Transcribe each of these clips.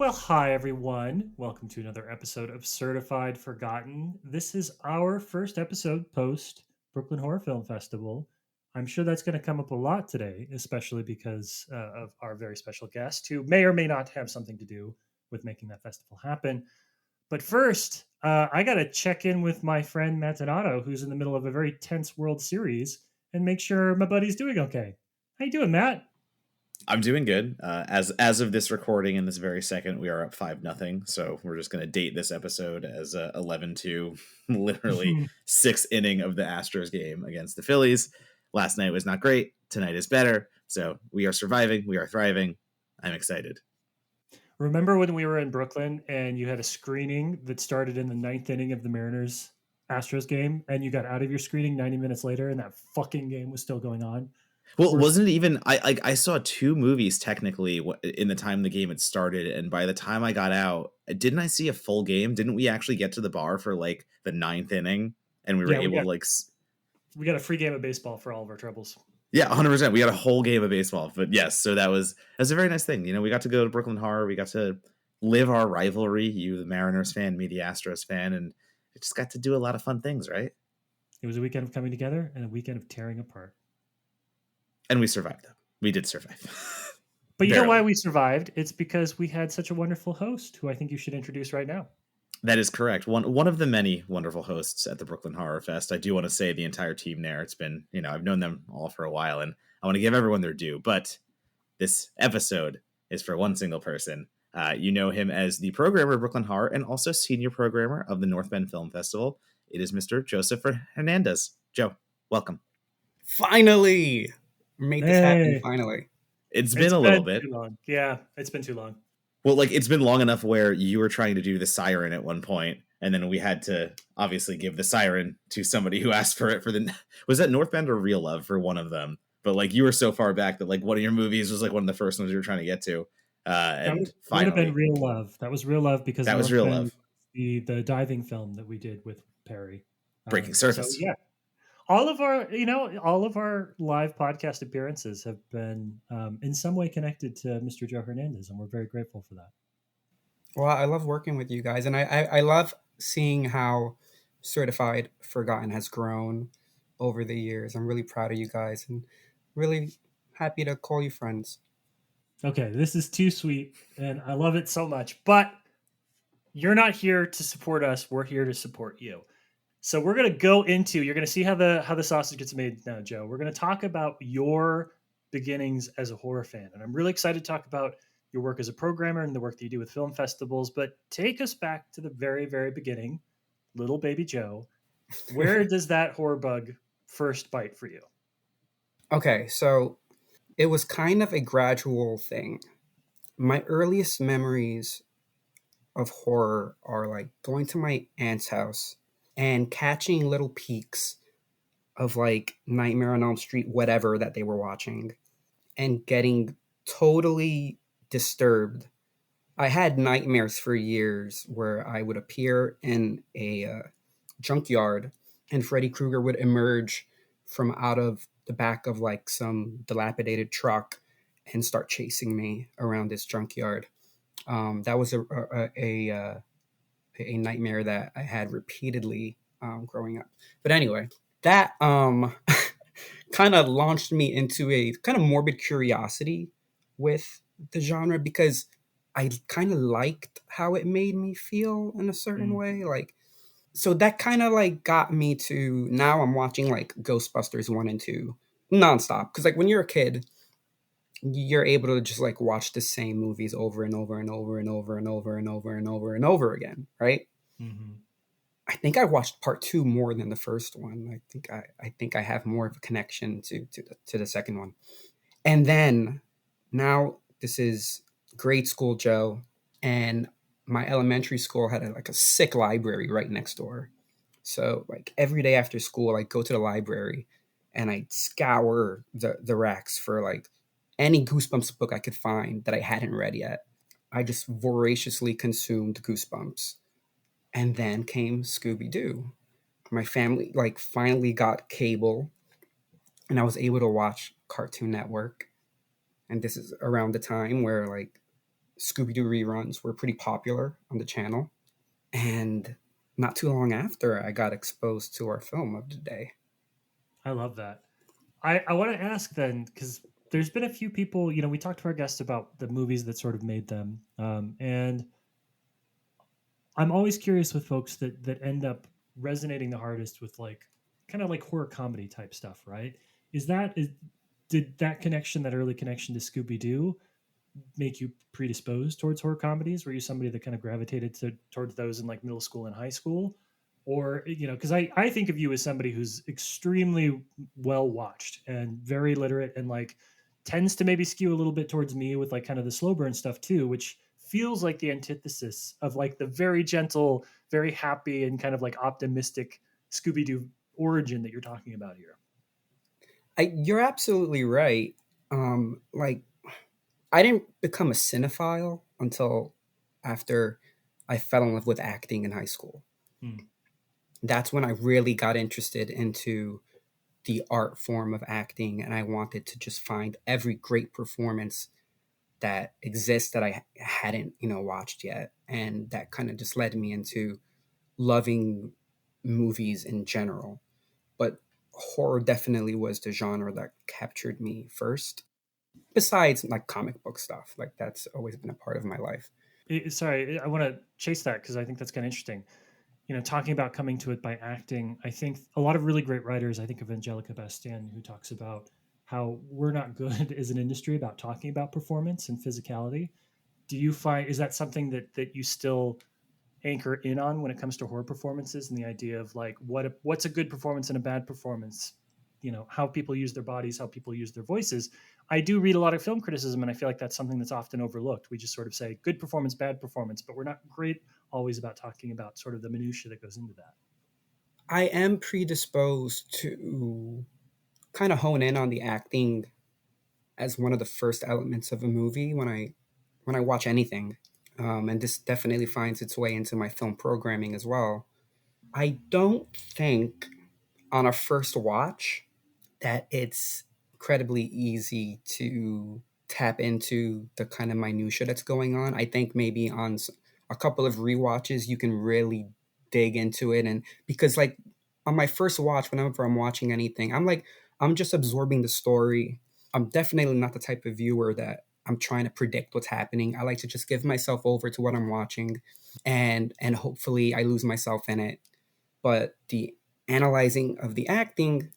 Well, hi everyone. Welcome to another episode of Certified Forgotten. This is our first episode post Brooklyn Horror Film Festival. I'm sure that's going to come up a lot today, especially because of our very special guest who may or may not have something to do with making that festival happen. But first, I got to check in with my friend Matt Donato, who's in the middle of a very tense World Series, and make sure my buddy's doing okay. How you doing, Matt? I'm doing good. As of this recording in this very second, we are up 5-0. So we're just going to date this episode as 11-2, literally sixth inning of the Astros game against the Phillies. Last night was not great. Tonight is better. So we are surviving. We are thriving. I'm excited. Remember when we were in Brooklyn and you had a screening that started in the ninth inning of the Mariners Astros game, and you got out of your screening 90 minutes later, and that fucking game was still going on? Well, wasn't it even? I saw two movies technically in the time the game had started, and by the time I got out, didn't I see a full game? Didn't we actually get to the bar for like the ninth inning, and we were Yeah, able to we got a free game of baseball for all of our troubles. Yeah, 100%. We got a whole game of baseball, but yes, so that's a very nice thing. We got to go to Brooklyn Horror. We got to live our rivalry. You, the Mariners fan, me, the Astros fan, and we just got to do a lot of fun things, right? It was a weekend of coming together and a weekend of tearing apart. And we survived them. We did survive. But you know why we survived? It's because we had such a wonderful host who I think you should introduce right now. That is correct. One of the many wonderful hosts at the Brooklyn Horror Fest. I do want to say the entire team there. It's been, I've known them all for a while, and I want to give everyone their due. But this episode is for one single person. You know him as the programmer of Brooklyn Horror and also senior programmer of the North Bend Film Festival. It is Mr. Joseph Hernandez. Joe, welcome. Finally! Made this happen, finally. It's been a little bit. Too long. Yeah, it's been too long. Well, it's been long enough where you were trying to do the siren at one point, and then we had to obviously give the siren to somebody who asked for it for the... Was that North Bend or Real Love for one of them? But you were so far back that one of your movies was one of the first ones you were trying to get to. And finally, would have been Real Love. That was Real Love because that was Real Love. The diving film that we did with Perry. Breaking Surface. So, yeah. All of our live podcast appearances have been in some way connected to Mr. Joe Hernandez, and we're very grateful for that. Well, I love working with you guys, and I love seeing how Certified Forgotten has grown over the years. I'm really proud of you guys and really happy to call you friends. Okay, this is too sweet, and I love it so much, but you're not here to support us. We're here to support you. So we're going to go into, you're going to see how the sausage gets made now, Joe. We're going to talk about your beginnings as a horror fan. And I'm really excited to talk about your work as a programmer and the work that you do with film festivals. But take us back to the very, very beginning, little baby Joe. Where does that horror bug first bite for you? Okay, so it was kind of a gradual thing. My earliest memories of horror are going to my aunt's house and catching little peeks of Nightmare on Elm Street, whatever that they were watching, and getting totally disturbed. I had nightmares for years where I would appear in a junkyard and Freddy Krueger would emerge from out of the back of some dilapidated truck and start chasing me around this junkyard. That was a nightmare that I had repeatedly growing up. But anyway, that kind of launched me into a kind of morbid curiosity with the genre because I kind of liked how it made me feel in a certain way. So that kind of got me to now I'm watching Ghostbusters 1 and 2 nonstop. Because when you're a kid, you're able to just watch the same movies over and over and over and over and over and over and over and over again, right? Mm-hmm. I think I watched part 2 more than the first one. I think I have more of a connection to the second one. And then now this is grade school Joe, and my elementary school had a sick library right next door. So every day after school, I'd go to the library and I'd scour the racks for any Goosebumps book I could find that I hadn't read yet. I just voraciously consumed Goosebumps. And then came Scooby-Doo. My family finally got cable and I was able to watch Cartoon Network. And this is around the time where Scooby-Doo reruns were pretty popular on the channel. And not too long after, I got exposed to our film of the day. I love that. I want to ask then, because there's been a few people, we talked to our guests about the movies that sort of made them. And I'm always curious with folks that end up resonating the hardest with like kind of like horror comedy type stuff, right? Did that connection, that early connection to Scooby Doo, make you predisposed towards horror comedies? Were you somebody that kind of gravitated towards those in like middle school and high school? Or, because I think of you as somebody who's extremely well watched and very literate and like tends to maybe skew a little bit towards me with like kind of the slow burn stuff too, which feels like the antithesis of like the very gentle, very happy and kind of like optimistic Scooby-Doo origin that you're talking about here. You're absolutely right. Like, I didn't become a cinephile until after I fell in love with acting in high school. Hmm. That's when I really got interested into the art form of acting, and I wanted to just find every great performance that exists that I hadn't, watched yet. And that kind of just led me into loving movies in general. But horror definitely was the genre that captured me first. Besides like comic book stuff, like that's always been a part of my life. Sorry, I want to chase that because I think that's kind of interesting. Talking about coming to it by acting, I think a lot of really great writers, I think of Angelica Bastien, who talks about how we're not good as an industry about talking about performance and physicality. Do you find, is that something that you still anchor in on when it comes to horror performances, and the idea of like what's a good performance and a bad performance, how people use their bodies, how people use their voices? I do read a lot of film criticism, and I feel like that's something that's often overlooked. We just sort of say good performance, bad performance, but we're not great always about talking about sort of the minutia that goes into that. I am predisposed to kind of hone in on the acting as one of the first elements of a movie when I watch anything, and this definitely finds its way into my film programming as well. I don't think on a first watch that it's incredibly easy to tap into the kind of minutia that's going on. I think maybe on a couple of rewatches you can really dig into it, and because like on my first watch, whenever I'm watching anything, I'm just absorbing the story. I'm definitely not the type of viewer that I'm trying to predict what's happening. I like to just give myself over to what I'm watching, and hopefully I lose myself in it. But the analyzing of the acting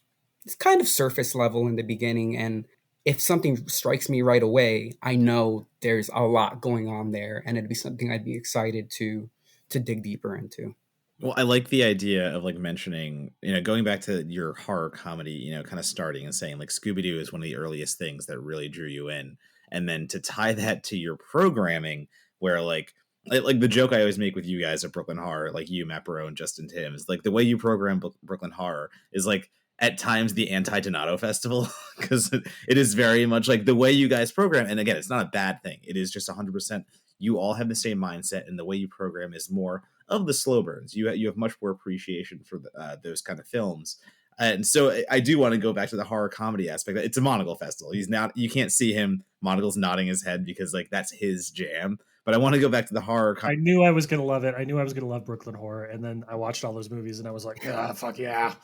is kind of surface level in the beginning, and if something strikes me right away, I know there's a lot going on there, and it'd be something I'd be excited to dig deeper into. Well, I like the idea of like mentioning, going back to your horror comedy, kind of starting and saying like Scooby Doo is one of the earliest things that really drew you in. And then to tie that to your programming, where like the joke I always make with you guys at Brooklyn Horror, like you, Matt Barone, Justin Timms, like the way you program Brooklyn Horror is like at times the anti-Donato festival, because it is very much like the way you guys program. And again, it's not a bad thing. It is just 100%. You all have the same mindset, and the way you program is more of the slow burns. You have much more appreciation for those kind of films. And so I do want to go back to the horror comedy aspect. It's a Monocle festival. He's not, you can't see him. Monocle's nodding his head because like that's his jam. But I want to go back to the horror. I knew I was going to love it. I knew I was going to love Brooklyn Horror. And then I watched all those movies and I was like, fuck yeah.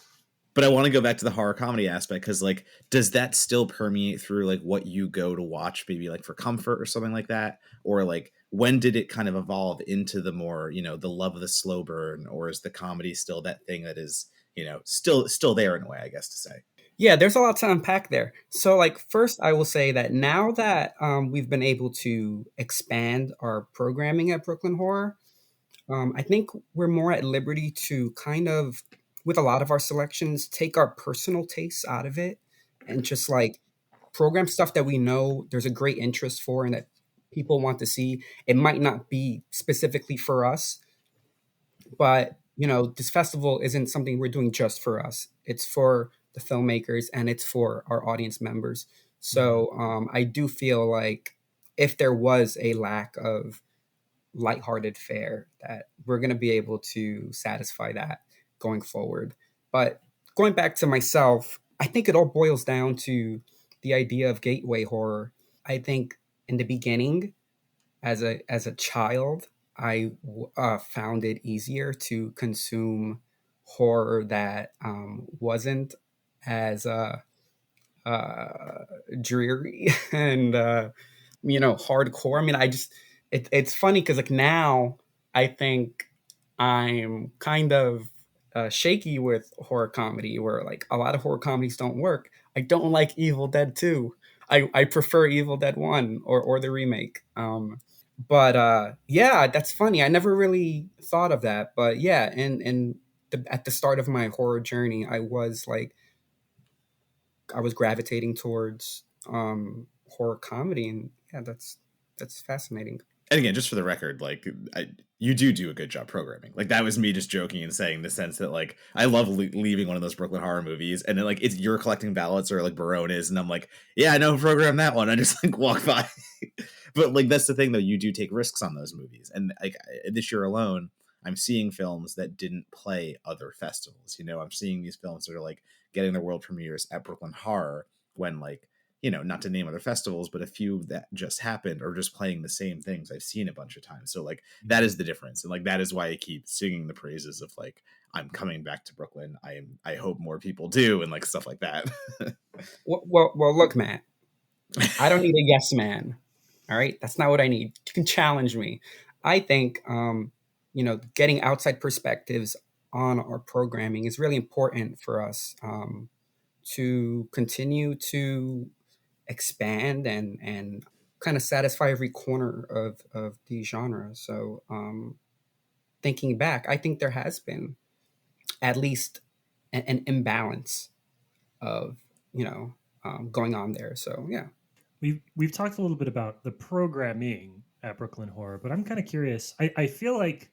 But I want to go back to the horror comedy aspect, because like, does that still permeate through like what you go to watch, maybe like for comfort or something like that? Or like, when did it kind of evolve into the more, the love of the slow burn, or is the comedy still that thing that is, still there in a way, I guess to say? Yeah, there's a lot to unpack there. So, like, first, I will say that now that we've been able to expand our programming at Brooklyn Horror, I think we're more at liberty to kind of, with a lot of our selections, take our personal tastes out of it and just like program stuff that we know there's a great interest for and that people want to see. It might not be specifically for us, but this festival isn't something we're doing just for us. It's for the filmmakers and it's for our audience members. So I do feel like if there was a lack of lighthearted fare, that we're going to be able to satisfy that going forward. But going back to myself, I think it all boils down to the idea of gateway horror. I think in the beginning, as a child, I found it easier to consume horror that wasn't as uh, dreary and hardcore. I mean, it's funny because like now I think I'm kind of shaky with horror comedy, where like a lot of horror comedies don't work. I don't like Evil Dead 2. I prefer Evil Dead 1 or the remake. But yeah, that's funny. I never really thought of that. But yeah, and at the start of my horror journey, I was gravitating towards horror comedy, and yeah, that's fascinating. And again, just for the record, like you do a good job programming. Like that was me just joking and saying the sense that like I love leaving one of those Brooklyn horror movies, and then like it's you're collecting ballots or like Barone is, and I'm like, yeah, I know program that one. I just like walk by. But like that's the thing though, you do take risks on those movies, and like this year alone, I'm seeing films that didn't play other festivals. You know, I'm seeing these films that are like getting their world premieres at Brooklyn Horror when like not to name other festivals, but a few that just happened or just playing the same things I've seen a bunch of times. So like that is the difference. And like that is why I keep singing the praises of like I'm coming back to Brooklyn. I hope more people do and like stuff like that. Well, look, Matt, I don't need a yes man. All right, that's not what I need. You can challenge me. I think getting outside perspectives on our programming is really important for us to continue to expand and kind of satisfy every corner of the genre. So thinking back, I think there has been at least an imbalance of going on there. So yeah. We've talked a little bit about the programming at Brooklyn Horror, but I'm kind of curious. I feel like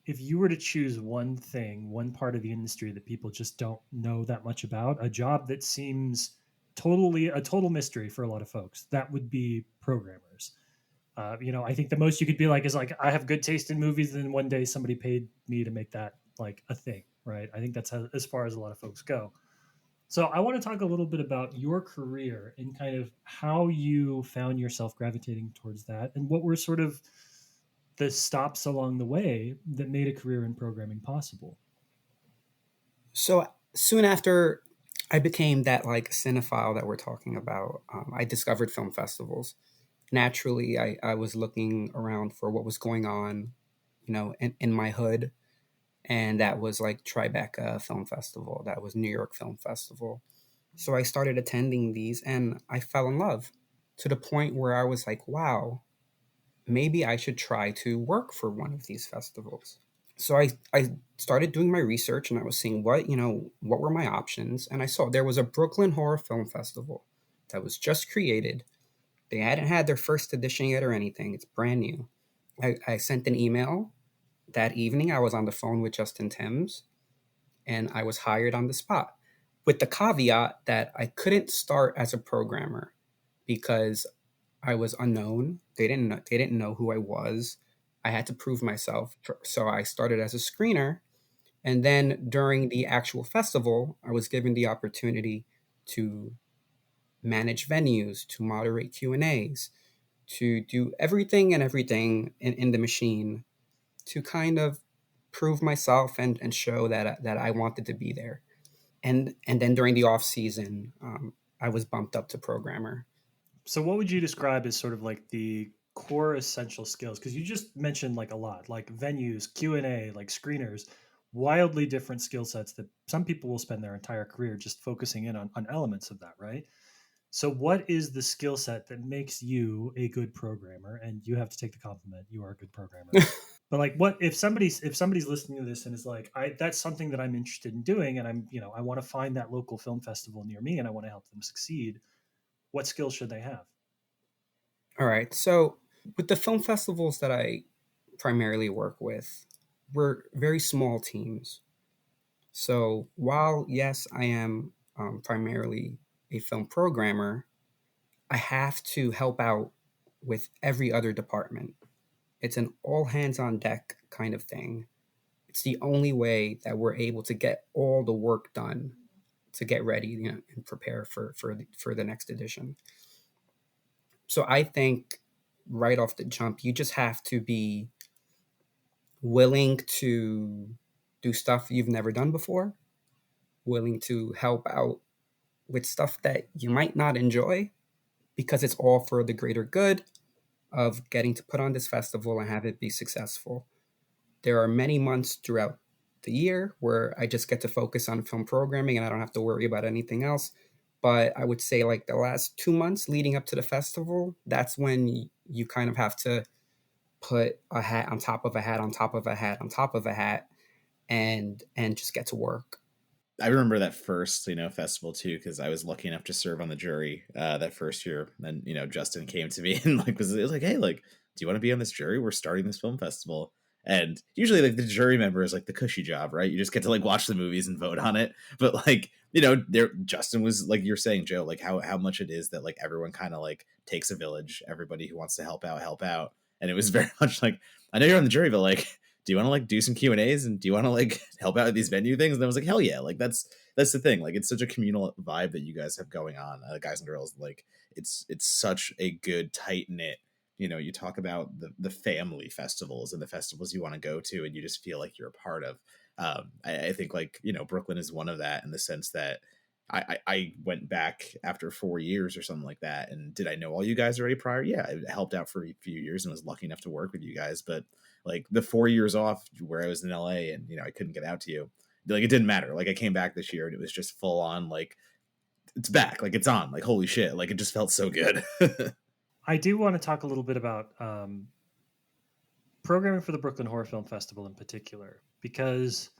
if you were to choose one thing, one part of the industry that people just don't know that much about, a job that seems totally a total mystery for a lot of folks, that would be programmers. I think the most you could be like is like I have good taste in movies, and then one day somebody paid me to make that like a thing, right? I think that's as far as a lot of folks go. So I want to talk a little bit about your career and kind of how you found yourself gravitating towards that, and what were sort of the stops along the way that made a career in programming possible. So soon after I became that like cinephile that we're talking about, I discovered film festivals. Naturally, I was looking around for what was going on, in my hood, and that was like Tribeca Film Festival, that was New York Film Festival. So I started attending these, and I fell in love to the point where I was like, wow, maybe I should try to work for one of these festivals. So I started doing my research, and I was seeing what were my options, and I saw there was a Brooklyn Horror Film Festival that was just created. They hadn't had their first edition yet or anything. It's brand new. I sent an email that evening. I was on the phone with Justin Timms, and I was hired on the spot, with the caveat that I couldn't start as a programmer because I was unknown. They didn't know who I was. I had to prove myself. So I started as a screener, and then during the actual festival, I was given the opportunity to manage venues, to moderate Q&As, to do everything in the machine to kind of prove myself and show that I wanted to be there. And then during the off season, I was bumped up to programmer. So what would you describe as sort of like the core essential skills? Because you just mentioned like a lot, like venues, Q&A, like screeners, wildly different skill sets that some people will spend their entire career just focusing in on elements of that, right? So what is the skill set that makes you a good programmer? And you have to take the compliment. You are a good programmer. But like what if somebody's listening to this and is like, I that's something that I'm interested in doing, and I want to find that local film festival near me and I want to help them succeed. What skills should they have? All right. So with the film festivals that I primarily work with, we're very small teams. So while yes, I am primarily a film programmer, I have to help out with every other department. It's an all hands on deck kind of thing. It's the only way that we're able to get all the work done to get ready, and prepare for the next edition. So I think right off the jump. You just have to be willing to do stuff you've never done before, willing to help out with stuff that you might not enjoy because it's all for the greater good of getting to put on this festival and have it be successful. There are many months throughout the year where I just get to focus on film programming and I don't have to worry about anything else. But I would say, like, the last 2 months leading up to the festival, that's when you kind of have to put a hat on top of a hat on top of a hat on top of a hat and just get to work. I remember that first, festival too, because I was lucky enough to serve on the jury that first year. And Justin came to me and like was like, "Hey, like, do you want to be on this jury? We're starting this film festival." And usually, like, the jury member is like the cushy job, right? You just get to like watch the movies and vote on it. But like, there Justin was like you're saying, Joe, like how much it is that like everyone kind of like takes a village. Everybody who wants to help out, and it was very much like, I know you're on the jury, but like, do you want to like do some Q&As and do you want to like help out with these venue things? And I was like, hell yeah. Like that's the thing. Like, it's such a communal vibe that you guys have going on, guys and girls. Like, it's such a good, tight knit, you talk about the family festivals and the festivals you want to go to and you just feel like you're a part of. I think like, Brooklyn is one of that, in the sense that I went back after 4 years or something like that. And did I know all you guys already prior? Yeah, I helped out for a few years and was lucky enough to work with you guys. But like the 4 years off where I was in LA and, I couldn't get out to you, like, it didn't matter. Like, I came back this year and it was just full on, like, it's back, like, it's on, like, holy shit. Like, it just felt so good. I do want to talk a little bit about programming for the Brooklyn Horror Film Festival in particular, because,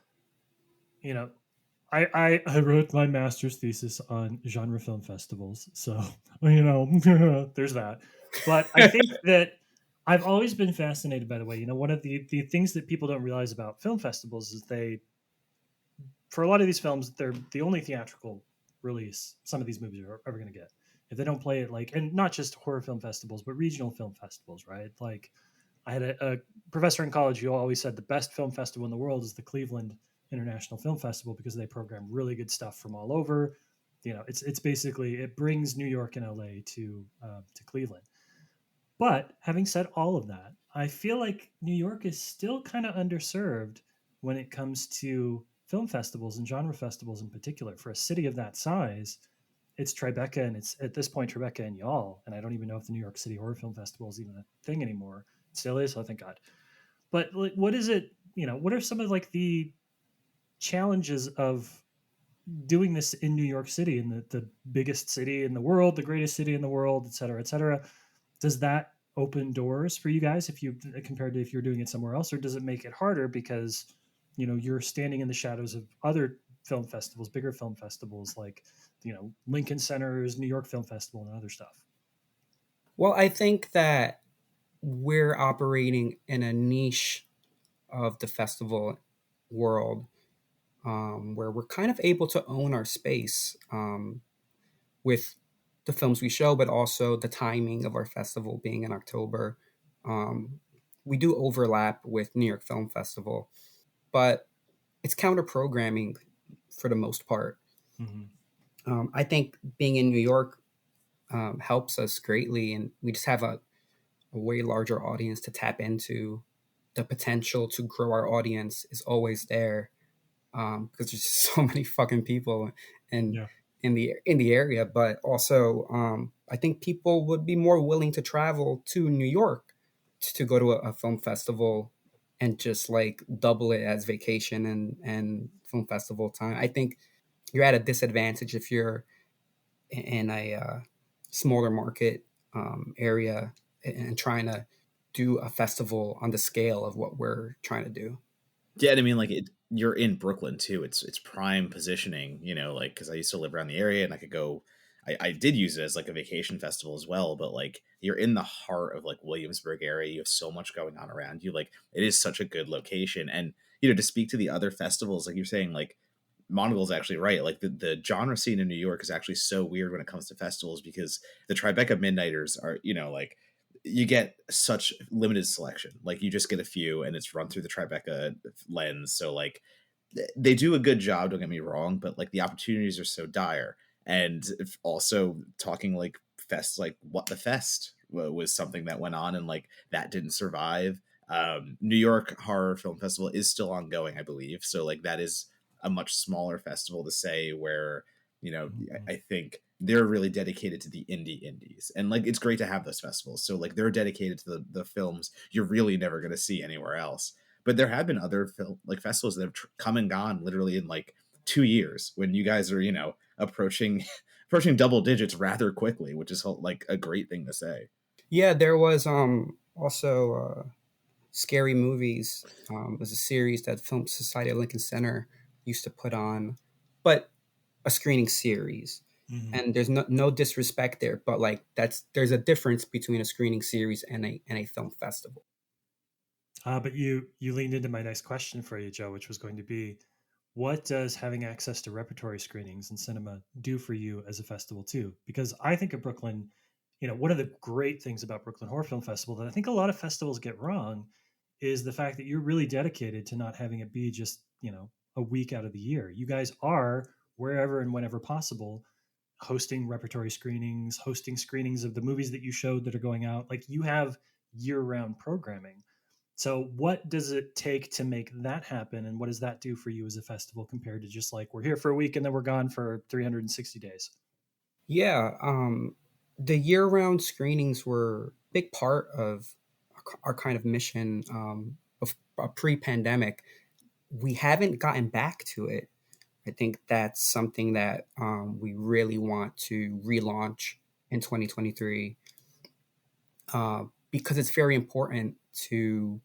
I wrote my master's thesis on genre film festivals. So, there's that. But I think that I've always been fascinated by the way, one of the things that people don't realize about film festivals is for a lot of these films, they're the only theatrical release some of these movies are ever going to get. If they don't play it, like, and not just horror film festivals, but regional film festivals, right? Like, I had a professor in college who always said the best film festival in the world is the Cleveland International Film Festival, because they program really good stuff from all over. It's basically, it brings New York and LA to Cleveland. But having said all of that, I feel like New York is still kind of underserved when it comes to film festivals and genre festivals in particular. For a city of that size, it's Tribeca, and it's at this point Tribeca and y'all. And I don't even know if the New York City Horror Film Festival is even a thing anymore. It still is, so thank God. But like, what is it? What are some of like the challenges of doing this in New York City, in the biggest city in the world, the greatest city in the world, et cetera, et cetera? Does that open doors for you guys if you compared to if you're doing it somewhere else, or does it make it harder because you're standing in the shadows of other film festivals, bigger film festivals like Lincoln Center's New York Film Festival and other stuff? Well, I think that we're operating in a niche of the festival world, where we're kind of able to own our space, with the films we show, but also the timing of our festival being in October. Um, we do overlap with New York Film Festival, but it's counter programming for the most part. Mm-hmm. I think being in New York helps us greatly, and we just have a way larger audience to tap into. The potential to grow our audience is always there, because there's just so many fucking people and Yeah. in the area. But also, I think people would be more willing to travel to New York to go to a film festival and just like double it as vacation and film festival time. I think you're at a disadvantage if you're in a smaller market area and trying to do a festival on the scale of what we're trying to do. Yeah, and I mean, like, you're in Brooklyn too. It's prime positioning, like, because I used to live around the area and I could go. I did use it as like a vacation festival as well, but like, you're in the heart of like Williamsburg area. You have so much going on around you. Like, it is such a good location, and to speak to the other festivals, like you're saying, like, Mongo's actually right. Like, the genre scene in New York is actually so weird when it comes to festivals, because the Tribeca Midnighters are, like, you get such limited selection. Like, you just get a few and it's run through the Tribeca lens. So like, they do a good job, don't get me wrong, but like, the opportunities are so dire. And also talking like fest, like What the Fest, was something that went on, and like that didn't survive. New York Horror Film Festival is still ongoing, I believe. So like that is a much smaller festival to say, where, you know, I think they're really dedicated to the indies, and like it's great to have those festivals. So like they're dedicated to the films you're really never going to see anywhere else. But there have been other like festivals that have come and gone literally in like 2 years, when you guys are, you know, approaching approaching double digits rather quickly, which is like a great thing to say. Yeah, there was also Scary Movies. It was a series that Film Society of Lincoln Center used to put on, but a screening series. Mm-hmm. And there's no disrespect there, but like there's a difference between a screening series and a film festival. But you leaned into my next question for you, Joe, which was going to be, what does having access to repertory screenings in cinema do for you as a festival too? Because I think of Brooklyn, you know, one of the great things about Brooklyn Horror Film Festival that I think a lot of festivals get wrong is the fact that you're really dedicated to not having it be just, you know, a week out of the year. You guys are, wherever and whenever possible, hosting repertory screenings, hosting screenings of the movies that you showed that are going out. Like, you have year-round programming. So what does it take to make that happen? And what does that do for you as a festival compared to just like, we're here for a week and then we're gone for 360 days? Yeah, the year-round screenings were a big part of our kind of mission pre-pandemic. We haven't gotten back to it. I think that's something that we really want to relaunch in 2023, because it's very important to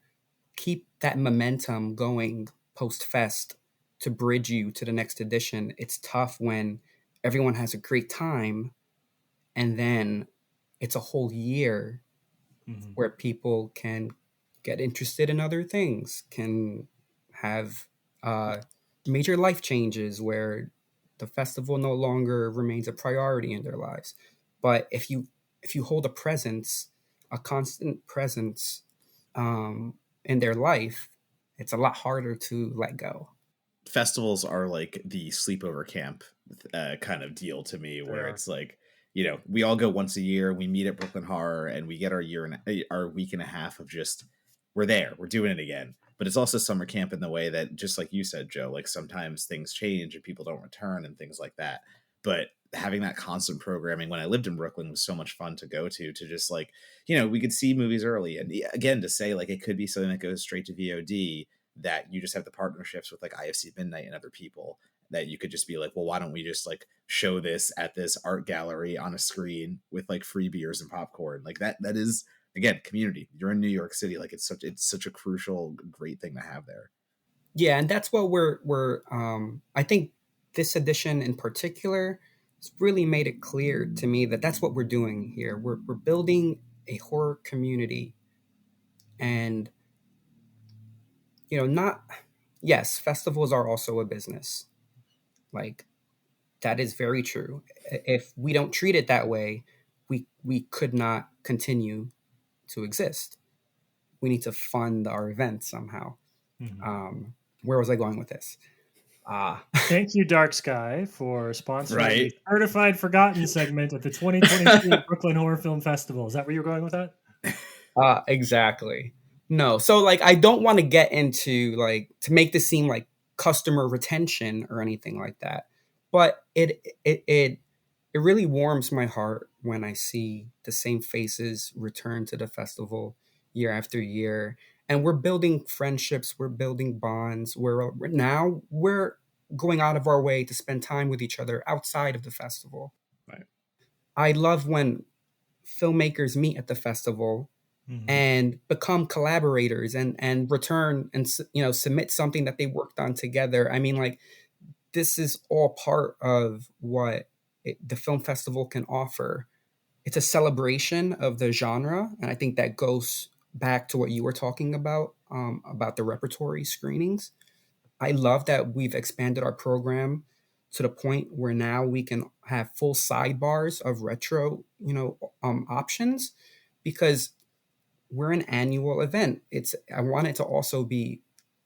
keep that momentum going post fest to bridge you to the next edition. It's tough when everyone has a great time and then it's a whole year Mm-hmm. where people can get interested in other things, can have major life changes where the festival no longer remains a priority in their lives. But if you hold a presence, a constant presence in their life, it's a lot harder to let go. Festivals are like the sleepover camp kind of deal to me, They where are. it's like, you know, we all go once a year, we meet at Brooklyn Horror, and we get our our week and a half of just, we're there, we're doing it again. But it's also summer camp in the way that, just like you said, Joe, like sometimes things change and people don't return and things like that. But having that constant programming when I lived in Brooklyn was so much fun to go to just like, you know, we could see movies early. And again, to say like it could be something that goes straight to VOD, that you just have the partnerships with like IFC Midnight and other people, that you could just be like, well, why don't we just like show this at this art gallery on a screen with like free beers and popcorn? Like that is, again, community. You're in New York City. Like it's such a crucial, great thing to have there. Yeah, and that's what we're I think this edition in particular has really made it clear to me that that's what we're doing here. We're building a horror community, and you know, not yes, festivals are also a business. Like, that is very true. If we don't treat it that way, we could not continue to exist. We need to fund our events somehow. Mm-hmm. Where was I going with this? Thank you, Dark Sky, for sponsoring the Right. Certified Forgotten segment at the 2023 Brooklyn Horror Film Festival. Is that where you're going with that? Exactly. No, so like I don't want to get into like to make this seem like customer retention or anything like that, but it really warms my heart when I see the same faces return to the festival year after year, and we're building friendships, we're building bonds. We're going out of our way to spend time with each other outside of the festival. Right. I love when filmmakers meet at the festival Mm-hmm. and become collaborators and return and submit something that they worked on together. I mean, like, this is all part of what the film festival can offer. It's a celebration of the genre, and I think that goes back to what you were talking about the repertory screenings. I love that we've expanded our program to the point where now we can have full sidebars of retro options, because we're an annual event. I want it to also be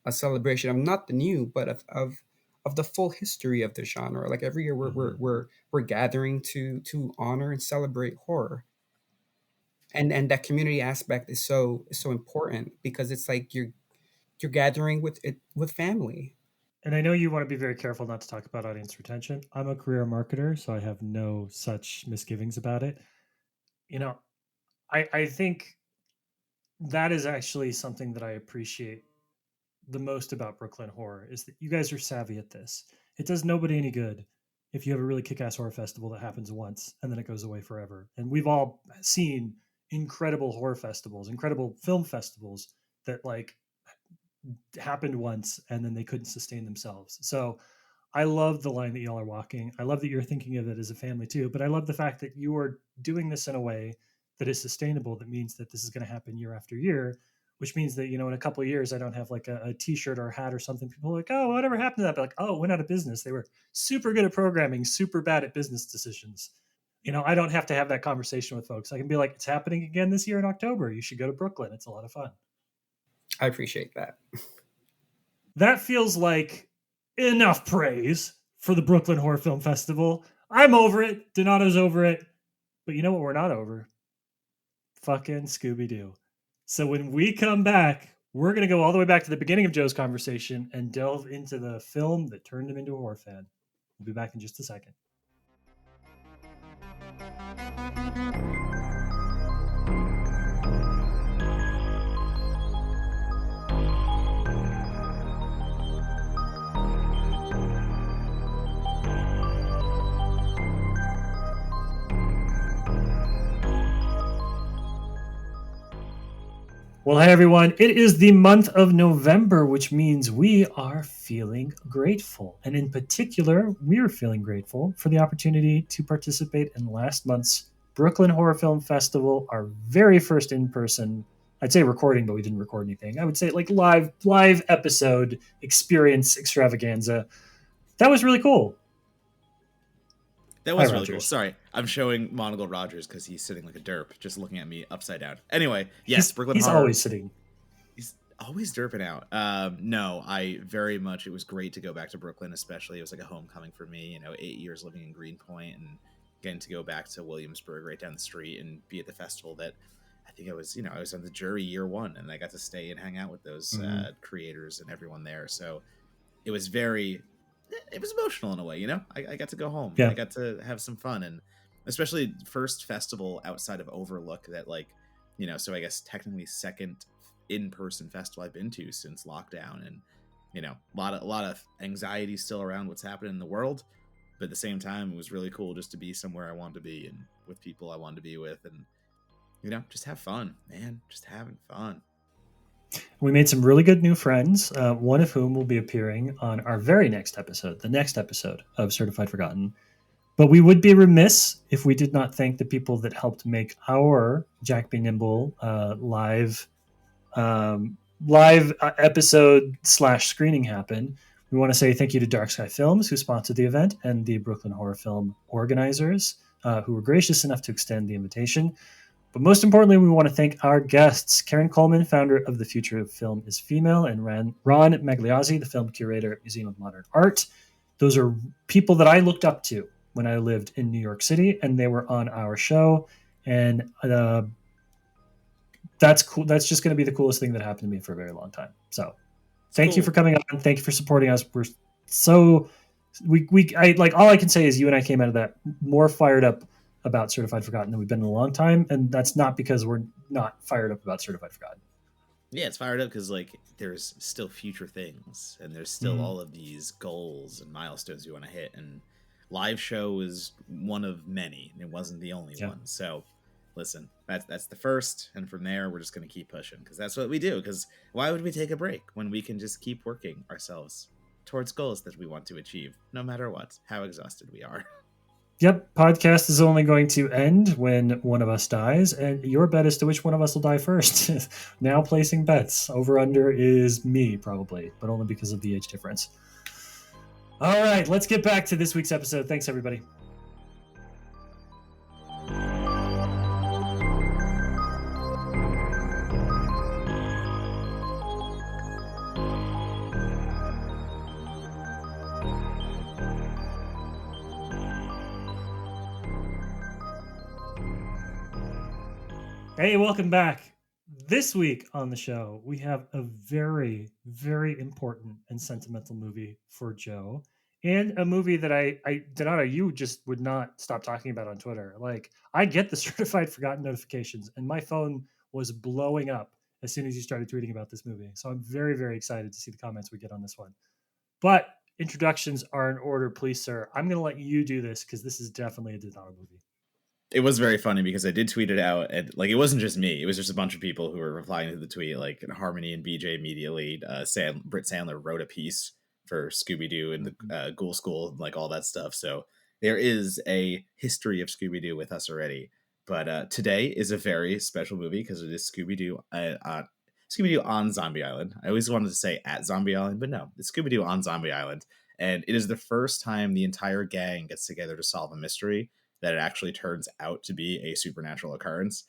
a celebration of not the new, but of the full history of the genre. Like, every year we're gathering to honor and celebrate horror. And that community aspect is so important because it's like you're gathering with family. And I know you want to be very careful not to talk about audience retention. I'm a career marketer, so I have no such misgivings about it. You know, I think that is actually something that I appreciate the most about Brooklyn Horror is that you guys are savvy at this. It does nobody any good if you have a really kick-ass horror festival that happens once and then it goes away forever. And we've all seen incredible horror festivals, incredible film festivals that like happened once and then they couldn't sustain themselves. So I love the line that y'all are walking. I love that you're thinking of it as a family too, but I love the fact that you are doing this in a way that is sustainable. That means that this is going to happen year after year, which means that, in a couple of years, I don't have like a t-shirt or a hat or something. People are like, oh, whatever happened to that? But like, oh, it went out of business. They were super good at programming, super bad at business decisions. I don't have to have that conversation with folks. I can be like, it's happening again this year in October. You should go to Brooklyn. It's a lot of fun. I appreciate that. That feels like enough praise for the Brooklyn Horror Film Festival. I'm over it. Donato's over it. But you know what we're not over? Fucking Scooby-Doo. So when we come back, we're going to go all the way back to the beginning of Joe's conversation and delve into the film that turned him into a horror fan. We'll be back in just a second. Well, hey everyone, it is the month of November, which means we are feeling grateful. And in particular, we are feeling grateful for the opportunity to participate in last month's Brooklyn Horror Film Festival, our very first in-person, I'd say recording, but we didn't record anything. I would say like live episode experience extravaganza. That was really cool. That was really cool. Sorry, I'm showing Monocle Rogers because he's sitting like a derp, just looking at me upside down. Anyway, yes, Brooklyn Horror. He's always sitting. He's always derping out. No, I very much. It was great to go back to Brooklyn, especially. It was like a homecoming for me. 8 years living in Greenpoint and getting to go back to Williamsburg, right down the street, and be at the festival that I think I was. I was on the jury year one, and I got to stay and hang out with those creators and everyone there. So it was very. It was emotional in a way, I got to go home. Yeah. I got to have some fun, and especially first festival outside of Overlook that so I guess technically second in-person festival I've been to since lockdown, and a lot of anxiety still around what's happening in the world, but at the same time it was really cool just to be somewhere I wanted to be and with people I wanted to be with, and just have fun, man, just having fun. We made some really good new friends, one of whom will be appearing on our very next episode, the next episode of Certified Forgotten. But we would be remiss if we did not thank the people that helped make our Jack Be Nimble live episode / screening happen. We want to say thank you to Dark Sky Films, who sponsored the event, and the Brooklyn Horror Film organizers, who were gracious enough to extend the invitation. But most importantly, we want to thank our guests, Karen Coleman, founder of The Future of Film is Female, and Ron Magliozzi, the film curator at Museum of Modern Art. Those are people that I looked up to when I lived in New York City, and they were on our show. And that's cool. That's just going to be the coolest thing that happened to me for a very long time. So thank you for coming on. Thank you for supporting us. We're so... I all I can say is you and I came out of that more fired up about Certified Forgotten than we've been in a long time, and that's not because we're not fired up about Certified Forgotten. Yeah, it's fired up because there's still future things, and there's still all of these goals and milestones you want to hit, and live show is one of many. It wasn't the only one. So listen, that's the first, and from there we're just going to keep pushing because that's what we do. Because why would we take a break when we can just keep working ourselves towards goals that we want to achieve, no matter what, how exhausted we are? Yep, podcast is only going to end when one of us dies, and your bet as to which one of us will die first. Now placing bets. Over under is me, probably, but only because of the age difference. All right, let's get back to this week's episode. Thanks, everybody. Hey, welcome back. This week on the show, we have a very, very important and sentimental movie for Joe, and a movie that Donato, you just would not stop talking about on Twitter. Like, I get the certified forgotten notifications, and my phone was blowing up as soon as you started tweeting about this movie. So I'm very, very excited to see the comments we get on this one. But introductions are in order, please, sir. I'm going to let you do this because this is definitely a Donato movie. It was very funny because I did tweet it out, and like it wasn't just me; it was just a bunch of people who were replying to the tweet. Like Harmony and BJ immediately. Britt Sandler wrote a piece for Scooby-Doo and the Ghoul School, and like all that stuff. So there is a history of Scooby-Doo with us already. But today is a very special movie because it is Scooby-Doo on Zombie Island. I always wanted to say at Zombie Island, but no, it's Scooby-Doo on Zombie Island, and it is the first time the entire gang gets together to solve a mystery that it actually turns out to be a supernatural occurrence,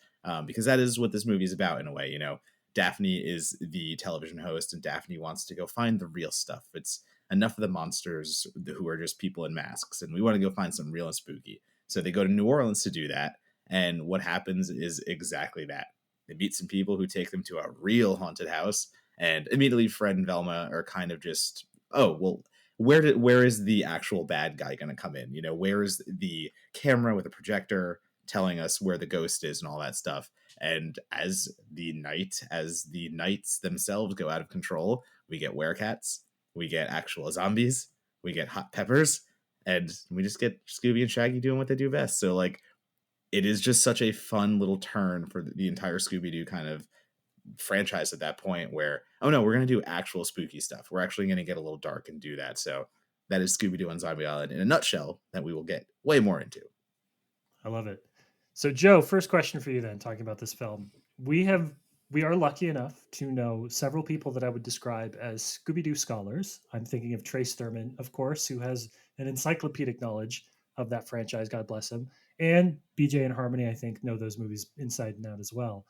because that is what this movie is about in a way. You know, Daphne is the television host, and Daphne wants to go find the real stuff. It's enough of the monsters who are just people in masks, and we want to go find some real and spooky. So they go to New Orleans to do that, and what happens is exactly that. They meet some people who take them to a real haunted house, and immediately Fred and Velma are kind of just, oh, well, where is the actual bad guy going to come in? You know, where is the camera with a projector telling us where the ghost is and all that stuff? And as the nights themselves go out of control, we get werecats, we get actual zombies, we get hot peppers, and we just get Scooby and Shaggy doing what they do best. So like, it is just such a fun little turn for the entire Scooby-Doo kind of franchise at that point where, oh no, we're going to do actual spooky stuff. We're actually going to get a little dark and do that. So that is Scooby-Doo on Zombie Island in a nutshell that we will get way more into. I love it. So, Joe, first question for you then, talking about this film. We are lucky enough to know several people that I would describe as Scooby-Doo scholars. I'm thinking of Trace Thurman, of course, who has an encyclopedic knowledge of that franchise, God bless him. And BJ and Harmony, I think, know those movies inside and out as well.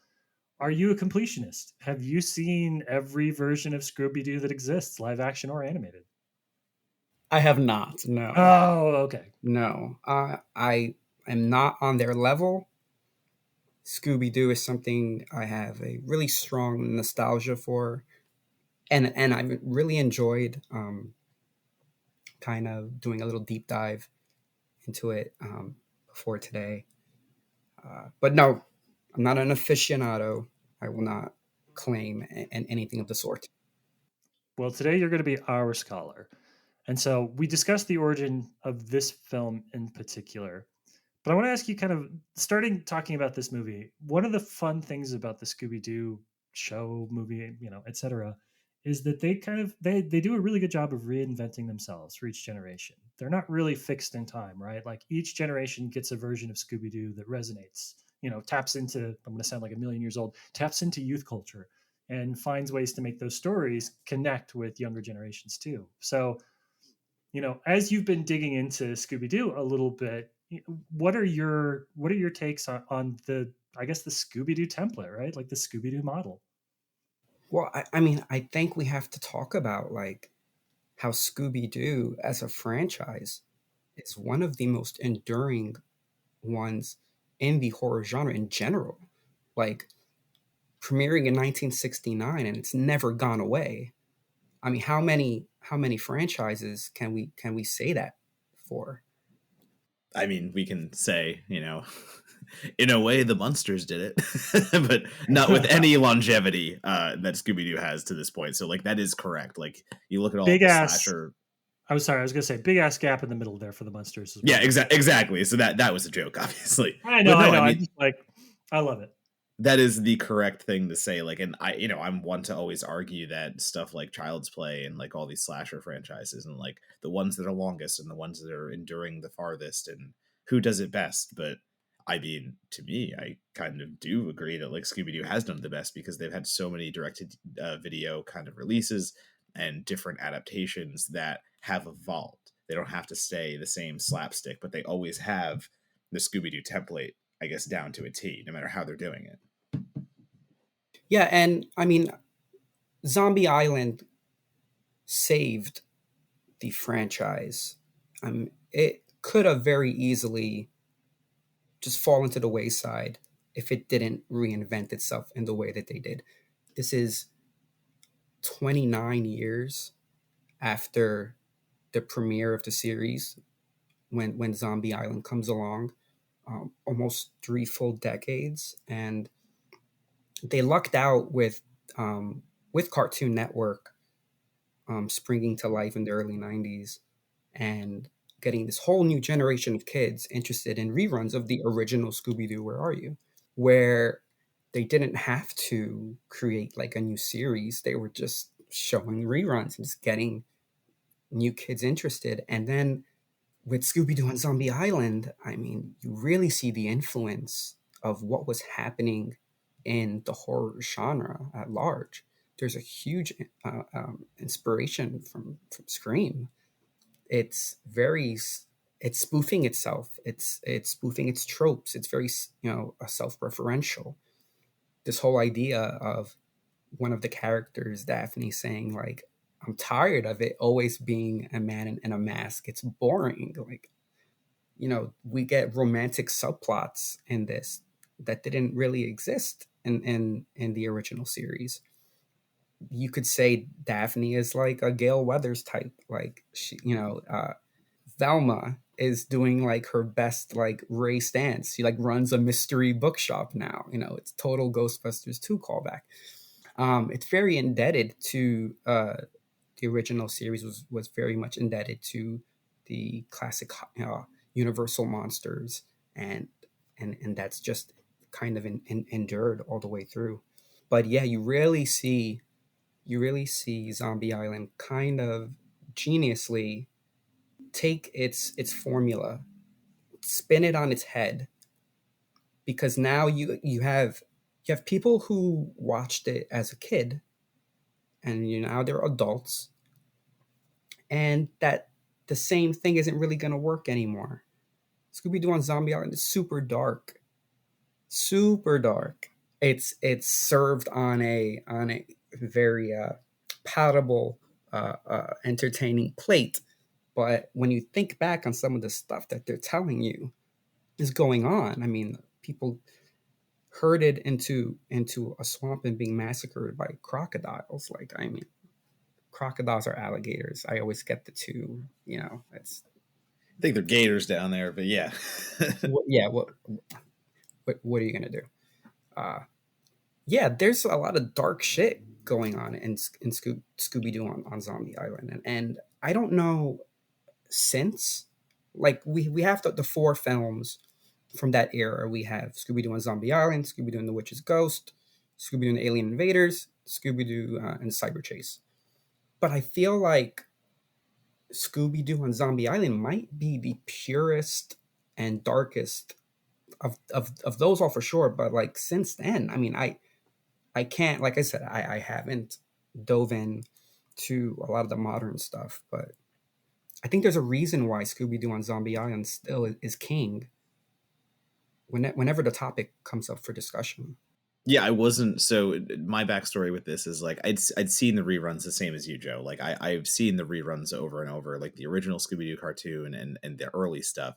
Are you a completionist? Have you seen every version of Scooby-Doo that exists, live action or animated? I have not. No, Oh, okay. no. I am not on their level. Scooby Doo is something I have a really strong nostalgia for, and I've really enjoyed kind of doing a little deep dive into it before today. But no, I'm not an aficionado. I will not claim anything of the sort. Well, today you're going to be our scholar. And so we discussed the origin of this film in particular. But I want to ask you kind of starting talking about this movie. One of the fun things about the Scooby-Doo show, movie, etc., is that they do a really good job of reinventing themselves for each generation. They're not really fixed in time, right? Like each generation gets a version of Scooby-Doo that resonates, taps into, I'm going to sound like a million years old, taps into youth culture and finds ways to make those stories connect with younger generations too. So, as you've been digging into Scooby-Doo a little bit, what are your takes on the, I guess, the Scooby-Doo template, right? Like the Scooby-Doo model. Well, I mean, I think we have to talk about like how Scooby Doo as a franchise is one of the most enduring ones in the horror genre in general. Like premiering in 1969 and it's never gone away. I mean, how many franchises can we say that for? I mean, we can say, in a way, the Munsters did it, but not with any longevity that Scooby Doo has to this point. So, like, that is correct. Like, you look at all Big the ass. slasher. I was sorry. I was gonna say big ass gap in the middle there for the Munsters as well. Yeah, exactly. So that was a joke, obviously. I know. But no, I know. I I mean, just I love it. that is the correct thing to say. Like, and I'm one to always argue that stuff like Child's Play and like all these slasher franchises and like the ones that are longest and the ones that are enduring the farthest and who does it best. But I mean, to me, I kind of do agree that like Scooby-Doo has done the best because they've had so many directed video kind of releases and different adaptations that have evolved. They don't have to stay the same slapstick, but they always have the Scooby-Doo template, I guess, down to a T, no matter how they're doing it. Yeah, and I mean, Zombie Island saved the franchise. It could have very easily just fallen to the wayside if it didn't reinvent itself in the way that they did. This is 29 years after the premiere of the series, when Zombie Island comes along, almost 3 full decades, and they lucked out with Cartoon Network springing to life in the early 90s and getting this whole new generation of kids interested in reruns of the original Scooby-Doo, Where Are You? Where they didn't have to create like a new series. They were just showing reruns and just getting new kids interested. And then with Scooby-Doo and Zombie Island, I mean, you really see the influence of what was happening in the horror genre at large. There's a huge inspiration from Scream. It's very, it's spoofing itself. It's spoofing its tropes. It's very, self-referential. This whole idea of one of the characters, Daphne, saying like, "I'm tired of it always being a man in a mask. It's boring." Like, we get romantic subplots in this that didn't really exist in the original series. You could say Daphne is like a Gale Weathers type. Like, Velma is doing like her best like Ray stance. She like runs a mystery bookshop now. It's total Ghostbusters 2 callback. It's very indebted to the original series. Was very much indebted to the classic Universal monsters, and that's just kind of endured all the way through. But yeah, you really see Zombie Island kind of geniusly take its formula, spin it on its head, because now you have people who watched it as a kid, and now they're adults, and that the same thing isn't really going to work anymore. Scooby-Doo on Zombie Island is super dark, super dark. It's served on a very palatable, entertaining plate. But when you think back on some of the stuff that they're telling you is going on, I mean, people herded into a swamp and being massacred by crocodiles. Like, I mean, crocodiles are alligators. I always get the two. It's I think they're gators down there, but yeah. yeah. What are you gonna do? Uh, yeah, there's a lot of dark shit going on in Scooby-Doo on Zombie Island, and I don't know, since like we have the four films from that era. We have Scooby-Doo on Zombie Island, Scooby-Doo and the Witch's Ghost, Scooby-Doo and the Alien Invaders, Scooby-Doo and Cyber Chase. But I feel like Scooby-Doo on Zombie Island might be the purest and darkest of those all for sure. But like since then, I mean, I can't, like I said, I haven't dove in to a lot of the modern stuff, but I think there's a reason why Scooby-Doo on Zombie Island still is king whenever the topic comes up for discussion. Yeah, I wasn't. So my backstory with this is like I'd seen the reruns the same as you, Joe. Like I've seen the reruns over and over. Like the original Scooby Doo cartoon and the early stuff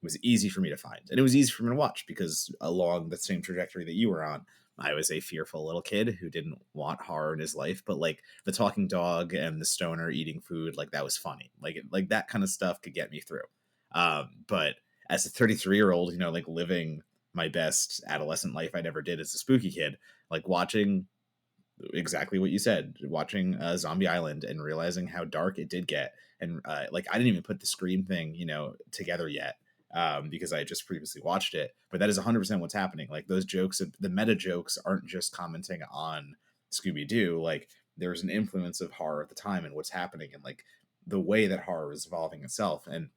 was easy for me to find, and it was easy for me to watch because along the same trajectory that you were on, I was a fearful little kid who didn't want horror in his life. But like the talking dog and the stoner eating food, like that was funny. Like that kind of stuff could get me through. But as a 33-year-old, like living my best adolescent life I never did as a spooky kid, like watching exactly what you said, watching Zombie Island and realizing how dark it did get. And like I didn't even put the Scream thing, together yet, because I had just previously watched it. But that is 100% what's happening. Like those jokes, the meta jokes aren't just commenting on Scooby-Doo. Like there's an influence of horror at the time and what's happening and like the way that horror is evolving itself. And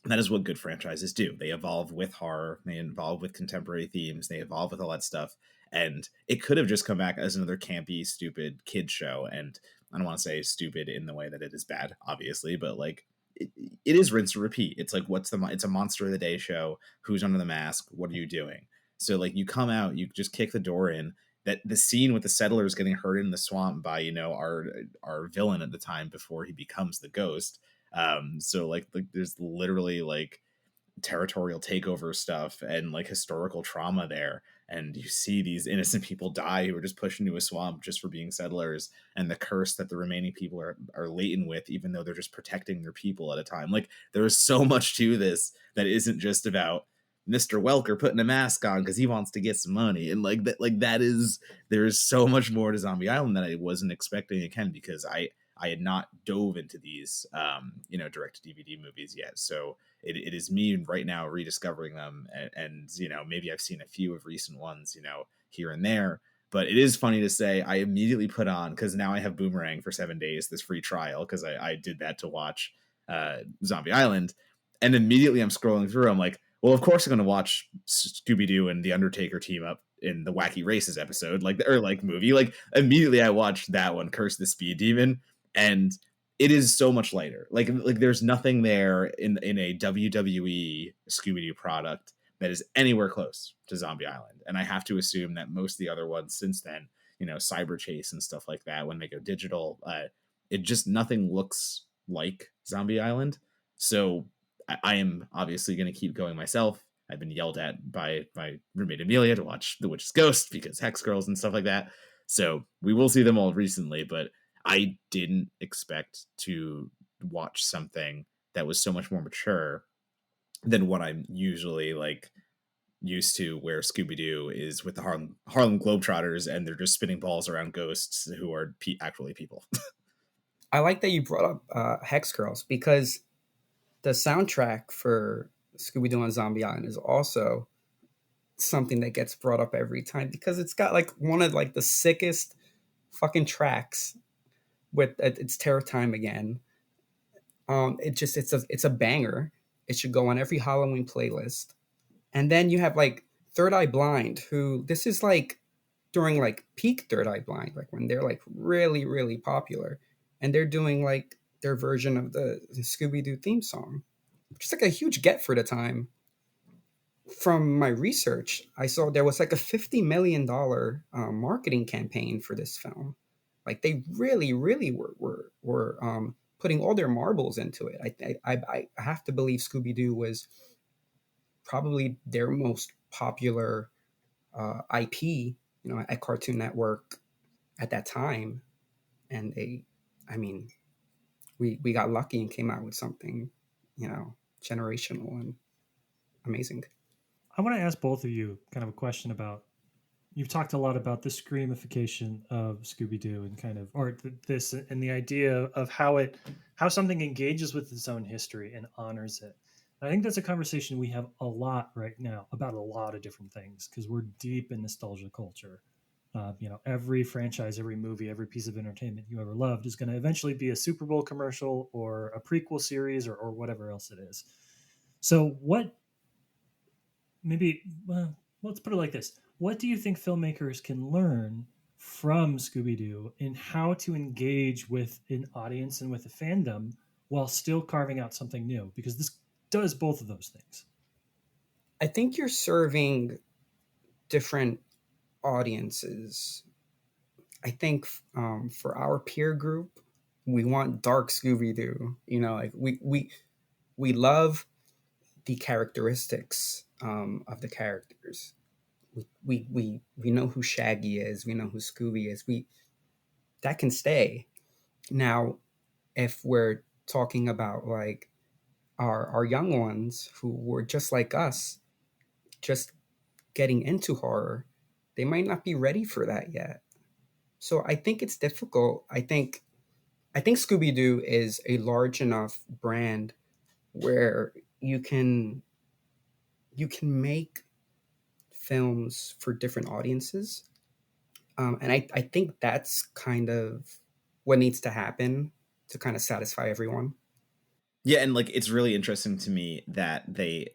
that is what good franchises do. They evolve with horror, they evolve with contemporary themes, they evolve with all that stuff. And it could have just come back as another campy, stupid kid show. And I don't want to say stupid in the way that it is bad, obviously, but like it is rinse and repeat. It's like, it's a monster of the day show. Who's under the mask? What are you doing? So like you come out, you just kick the door in. That the scene with the settlers getting herded in the swamp by, our villain at the time before he becomes the ghost. So like there's literally like territorial takeover stuff and like historical trauma there. And you see these innocent people die who are just pushed into a swamp just for being settlers, and the curse that the remaining people are laden with, even though they're just protecting their people at a time. Like, there is so much to this that isn't just about Mr. Welker putting a mask on because he wants to get some money. And that is, there is so much more to Zombie Island that I wasn't expecting again, because I had not dove into these, direct to DVD movies yet. So it is me right now rediscovering them. And, maybe I've seen a few of recent ones, here and there. But it is funny to say I immediately put on, because now I have Boomerang for 7 days, this free trial, because I did that to watch Zombie Island. And immediately I'm scrolling through. I'm like, well, of course I'm going to watch Scooby-Doo and The Undertaker team up in the Wacky Races episode, movie. Like, immediately I watched that one, Curse the Speed Demon, and it is so much lighter. Like there's nothing there in a WWE Scooby-Doo product that is anywhere close to Zombie Island. And I have to assume that most of the other ones since then, Cyber Chase and stuff like that, when they go digital, it just, nothing looks like Zombie Island. So I am obviously going to keep going myself. I've been yelled at by my roommate Amelia to watch The Witch's Ghost because Hex Girls and stuff like that. So we will see them all recently, but I didn't expect to watch something that was so much more mature than what I'm usually like used to, where Scooby-Doo is with the Harlem Globetrotters and they're just spinning balls around ghosts who are actually people. I like that you brought up Hex Girls, because the soundtrack for Scooby-Doo on Zombie Island is also something that gets brought up every time, because it's got like one of like the sickest fucking tracks with It's Terror Time Again. It's a banger. It should go on every Halloween playlist. And then you have like Third Eye Blind, who, this is like during like peak Third Eye Blind, like when they're like really, really popular, and they're doing like their version of the Scooby-Doo theme song, which is like a huge get for the time. From my research, I saw there was like a $50 million marketing campaign for this film. Like, they really, really were putting all their marbles into it. I have to believe Scooby-Doo was probably their most popular IP, at Cartoon Network at that time. And we got lucky and came out with something, generational and amazing. I want to ask both of you kind of a question about, you've talked a lot about the screamification of Scooby-Doo and kind of, or this, and the idea of how something engages with its own history and honors it. And I think that's a conversation we have a lot right now about a lot of different things, because we're deep in nostalgia culture. Every franchise, every movie, every piece of entertainment you ever loved is going to eventually be a Super Bowl commercial or a prequel series or whatever else it is. So let's put it like this. What do you think filmmakers can learn from Scooby-Doo in how to engage with an audience and with a fandom while still carving out something new? Because this does both of those things. I think you're serving different audiences. I think for our peer group, we want dark Scooby-Doo. Like we love the characteristics of the characters. We know who Shaggy is. We know who Scooby is. That can stay. Now, if we're talking about like our young ones who were just like us, just getting into horror, they might not be ready for that yet. So I think it's difficult. I think Scooby-Doo is a large enough brand where you can make films for different audiences. And I think that's kind of what needs to happen to kind of satisfy everyone. Yeah, and like, it's really interesting to me that they,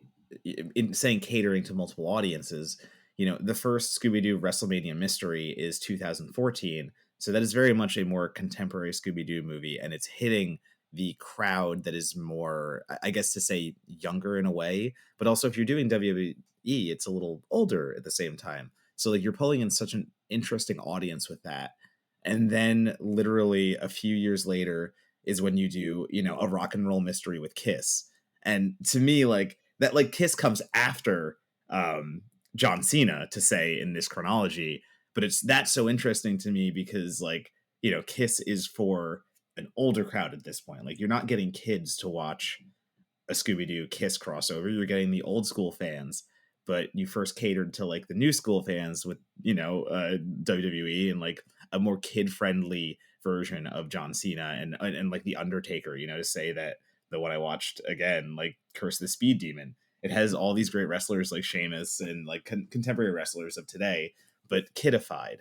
in saying catering to multiple audiences, the first Scooby-Doo WrestleMania Mystery is 2014. So that is very much a more contemporary Scooby-Doo movie, and it's hitting the crowd that is more, I guess to say, younger in a way. But also, if you're doing WWE, it's a little older at the same time. So like, you're pulling in such an interesting audience with that. And then literally a few years later is when you do, a rock and roll mystery with Kiss. And to me, like, that like Kiss comes after John Cena, to say, in this chronology. But that's so interesting to me because, like, you know, Kiss is for an older crowd at this point. Like, you're not getting kids to watch a Scooby-Doo Kiss crossover. You're getting the old school fans, but you first catered to like the new school fans with, you know, WWE and like a more kid friendly version of John Cena and like the Undertaker, you know, to say that the one I watched again, like Curse the Speed Demon, it has all these great wrestlers like Sheamus and like contemporary wrestlers of today, but kidified.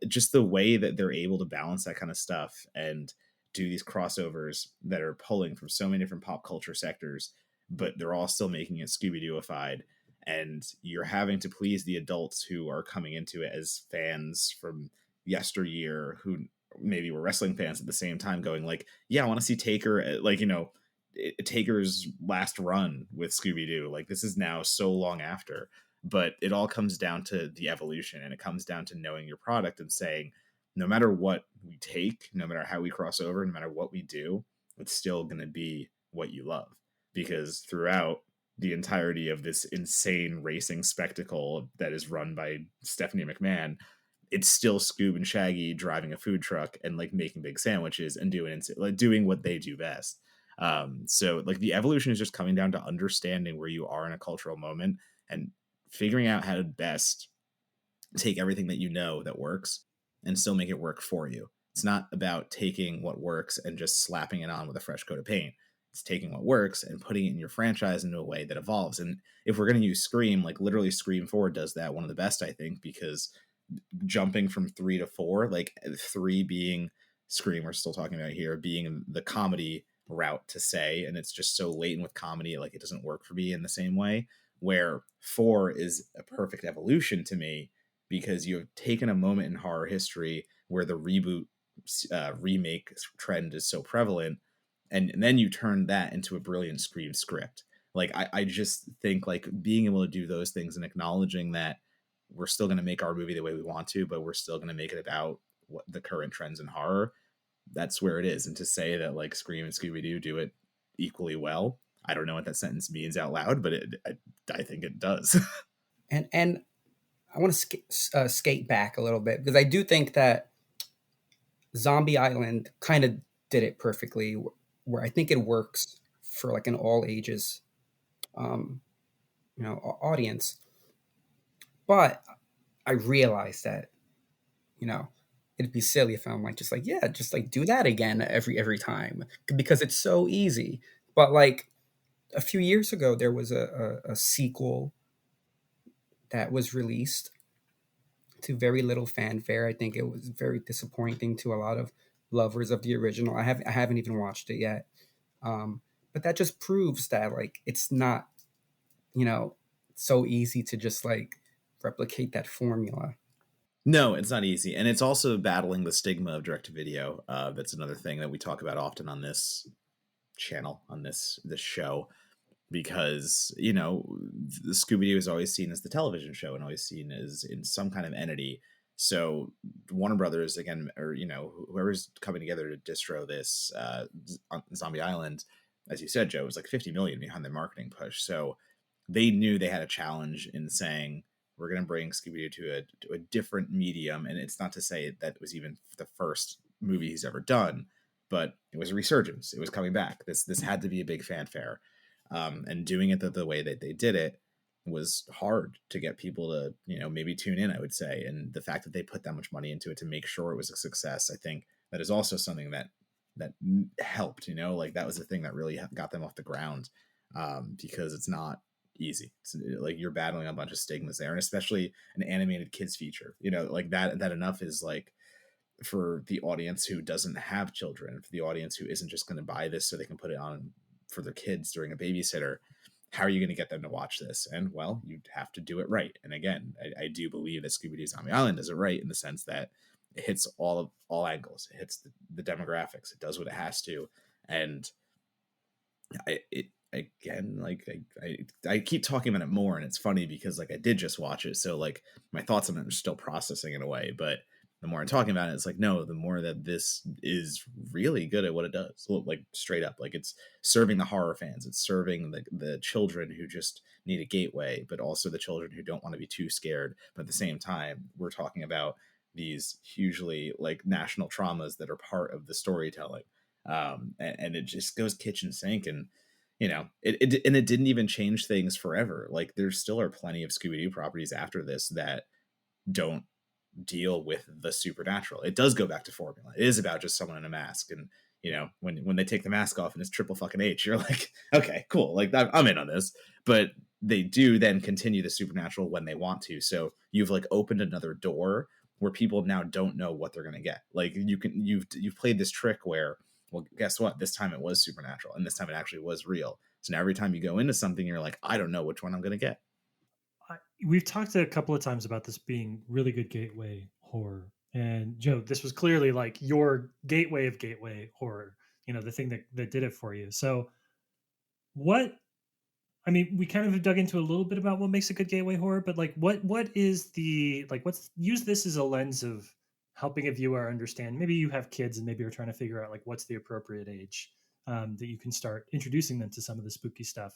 Just the way that they're able to balance that kind of stuff and do these crossovers that are pulling from so many different pop culture sectors, but they're all still making it Scooby-Dooified. And you're having to please the adults who are coming into it as fans from yesteryear, who maybe were wrestling fans at the same time, going like, yeah, I want to see Taker, like, you know, Taker's last run with Scooby-Doo. Like, this is now so long after. But it all comes down to the evolution, and it comes down to knowing your product and saying, no matter what we take, no matter how we cross over, no matter what we do, it's still going to be what you love. Because throughout the entirety of this insane racing spectacle that is run by Stephanie McMahon, it's still Scoob and Shaggy driving a food truck and like making big sandwiches and doing what they do best. So like the evolution is just coming down to understanding where you are in a cultural moment and figuring out how to best take everything that you know that works and still make it work for you. It's not about taking what works and just slapping it on with a fresh coat of paint. It's taking what works and putting it in your franchise into a way that evolves. And if we're going to use Scream, like literally Scream 4 does that one of the best, I think, because jumping from 3 to 4, like 3 being Scream, we're still talking about here, being the comedy route to say, and it's just so latent with comedy, like it doesn't work for me in the same way, where 4 is a perfect evolution to me because you have taken a moment in horror history where the reboot remake trend is so prevalent, and then you turn that into a brilliant Scream script. Like I just think like being able to do those things and acknowledging that we're still going to make our movie the way we want to, but we're still going to make it about what the current trends in horror, that's where it is. And to say that like Scream and Scooby-Doo do it equally well, I don't know what that sentence means out loud, but I think it does. And I want to skate back a little bit because I do think that Zombie Island kind of did it perfectly, where I think it works for like an all ages, um, audience. But I realized that, you know, it'd be silly if I'm like just like, yeah, just like do that again every time because it's so easy. But like a few years ago, there was a sequel that was released to very little fanfare. I think it was very disappointing to a lot of lovers of the original. I haven't even watched it yet, but that just proves that like it's not, so easy to just like replicate that formula. No, it's not easy. And it's also battling the stigma of direct to video. That's another thing that we talk about often on this channel, on this show, because, you know, the Scooby-Doo is always seen as the television show and always seen as in some kind of entity. So Warner Brothers, again, or, you know, whoever's coming together to distro this Zombie Island, as you said, Joe, it was like 50 million behind the marketing push. So they knew they had a challenge in saying, we're going to bring Scooby-Doo to a different medium. And it's not to say that it was even the first movie he's ever done, but it was a resurgence. It was coming back. This had to be a big fanfare. And doing it the way that they did it was hard to get people to, you know, maybe tune in, I would say. And the fact that they put that much money into it to make sure it was a success, I think that is also something that helped, you know, like that was the thing that really got them off the ground, because it's not easy. It's like you're battling a bunch of stigmas there, and especially an animated kids feature, you know, like that enough is like for the audience who doesn't have children, for the audience who isn't just going to buy this so they can put it on for their kids during a babysitter. How are you going to get them to watch this? And well, you have to do it right. And again, I do believe that Scooby-Doo Zombie Island does it right in the sense that it hits all angles. It hits the demographics. It does what it has to. And I keep talking about it more, and it's funny because like I did just watch it, so like my thoughts on it are still processing in a way. But the more I'm talking about it, it's like, no, the more that this is really good at what it does. Well, like straight up, like it's serving the horror fans, it's serving the children who just need a gateway, but also the children who don't want to be too scared. But at the same time, we're talking about these hugely like national traumas that are part of the storytelling. And it just goes kitchen sink. And it didn't even change things forever. Like there still are plenty of Scooby-Doo properties after this that don't deal with the supernatural. It does go back to formula. It is about just someone in a mask. And when they take the mask off and it's triple fucking H, you're like, okay, cool, like I'm in on this. But they do then continue the supernatural when they want to. So you've like opened another door where people now don't know what they're going to get. Like you've played this trick where, well, guess what, this time it was supernatural and this time it actually was real. So now every time you go into something, you're like, I don't know which one I'm going to get. We've talked a couple of times about this being really good gateway horror. And Joe, this was clearly like your gateway of gateway horror, the thing that did it for you. So what, I mean, we kind of dug into a little bit about what makes a good gateway horror, but like what is the, like, use this as a lens of helping a viewer understand. Maybe you have kids and maybe you're trying to figure out like what's the appropriate age that you can start introducing them to some of the spooky stuff.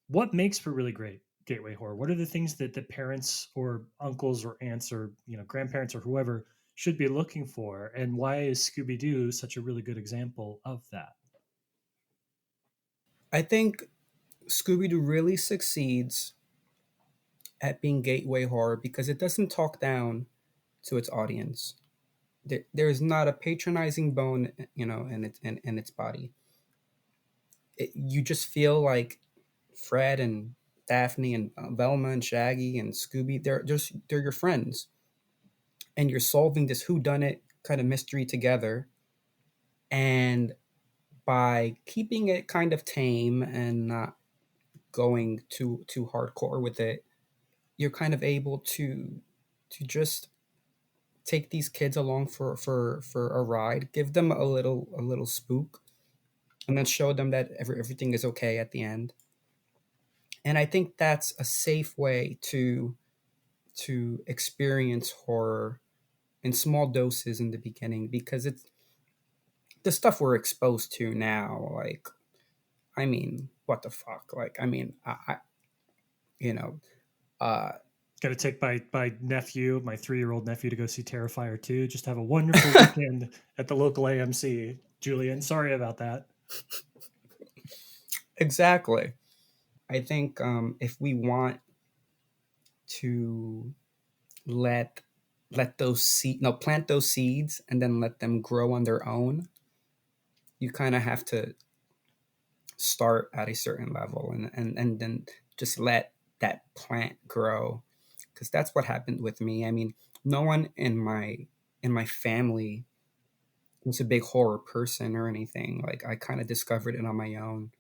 What makes for really great gateway horror? What are the things that the parents or uncles or aunts or grandparents or whoever should be looking for, and why is Scooby-Doo such a really good example of that? I think Scooby-Doo really succeeds at being gateway horror because it doesn't talk down to its audience. There is not a patronizing bone, in its body. You just feel like Fred and Daphne and Velma and Shaggy and Scooby, they're your friends, and you're solving this whodunit kind of mystery together. And by keeping it kind of tame and not going too hardcore with it, you're kind of able to just take these kids along for a ride, give them a little spook, and then show them that everything is okay at the end. And I think that's a safe way to experience horror in small doses in the beginning, because it's the stuff we're exposed to now. Like, I mean, what the fuck? Like, I mean, I you know, uh, Got to take my nephew, my 3-year-old nephew, to go see Terrifier 2. Just have a wonderful weekend at the local AMC. Julian, sorry about that. exactly. I think if we want to let those plant those seeds and then let them grow on their own, you kind of have to start at a certain level and then just let that plant grow, because that's what happened with me. I mean, no one in my family was a big horror person or anything. Like, I kind of discovered it on my own,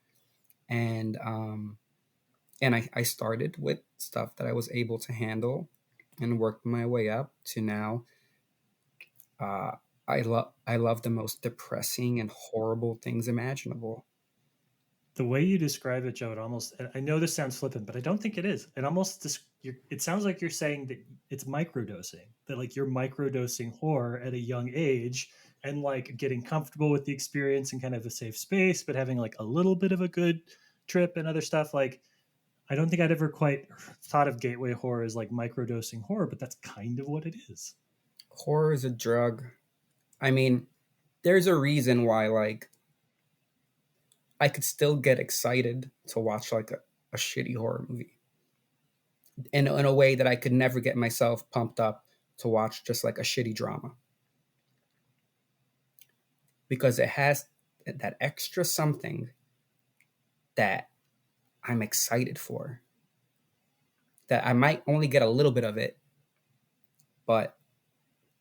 and I started with stuff that I was able to handle and worked my way up to now. uh, I love the most depressing and horrible things imaginable. The way you describe it, Joe, it almost, I know this sounds flippant, but I don't think it is. It almost, it sounds like you're saying that it's microdosing, that like you're microdosing horror at a young age and like getting comfortable with the experience and kind of a safe space, but having like a little bit of a good trip and other stuff. Like, I don't think I'd ever quite thought of gateway horror as like microdosing horror, but that's kind of what it is. Horror is a drug. I mean, there's a reason why, like, I could still get excited to watch like a shitty horror movie in a way that I could never get myself pumped up to watch just like a shitty drama, because it has that extra something that I'm excited for, that I might only get a little bit of it, but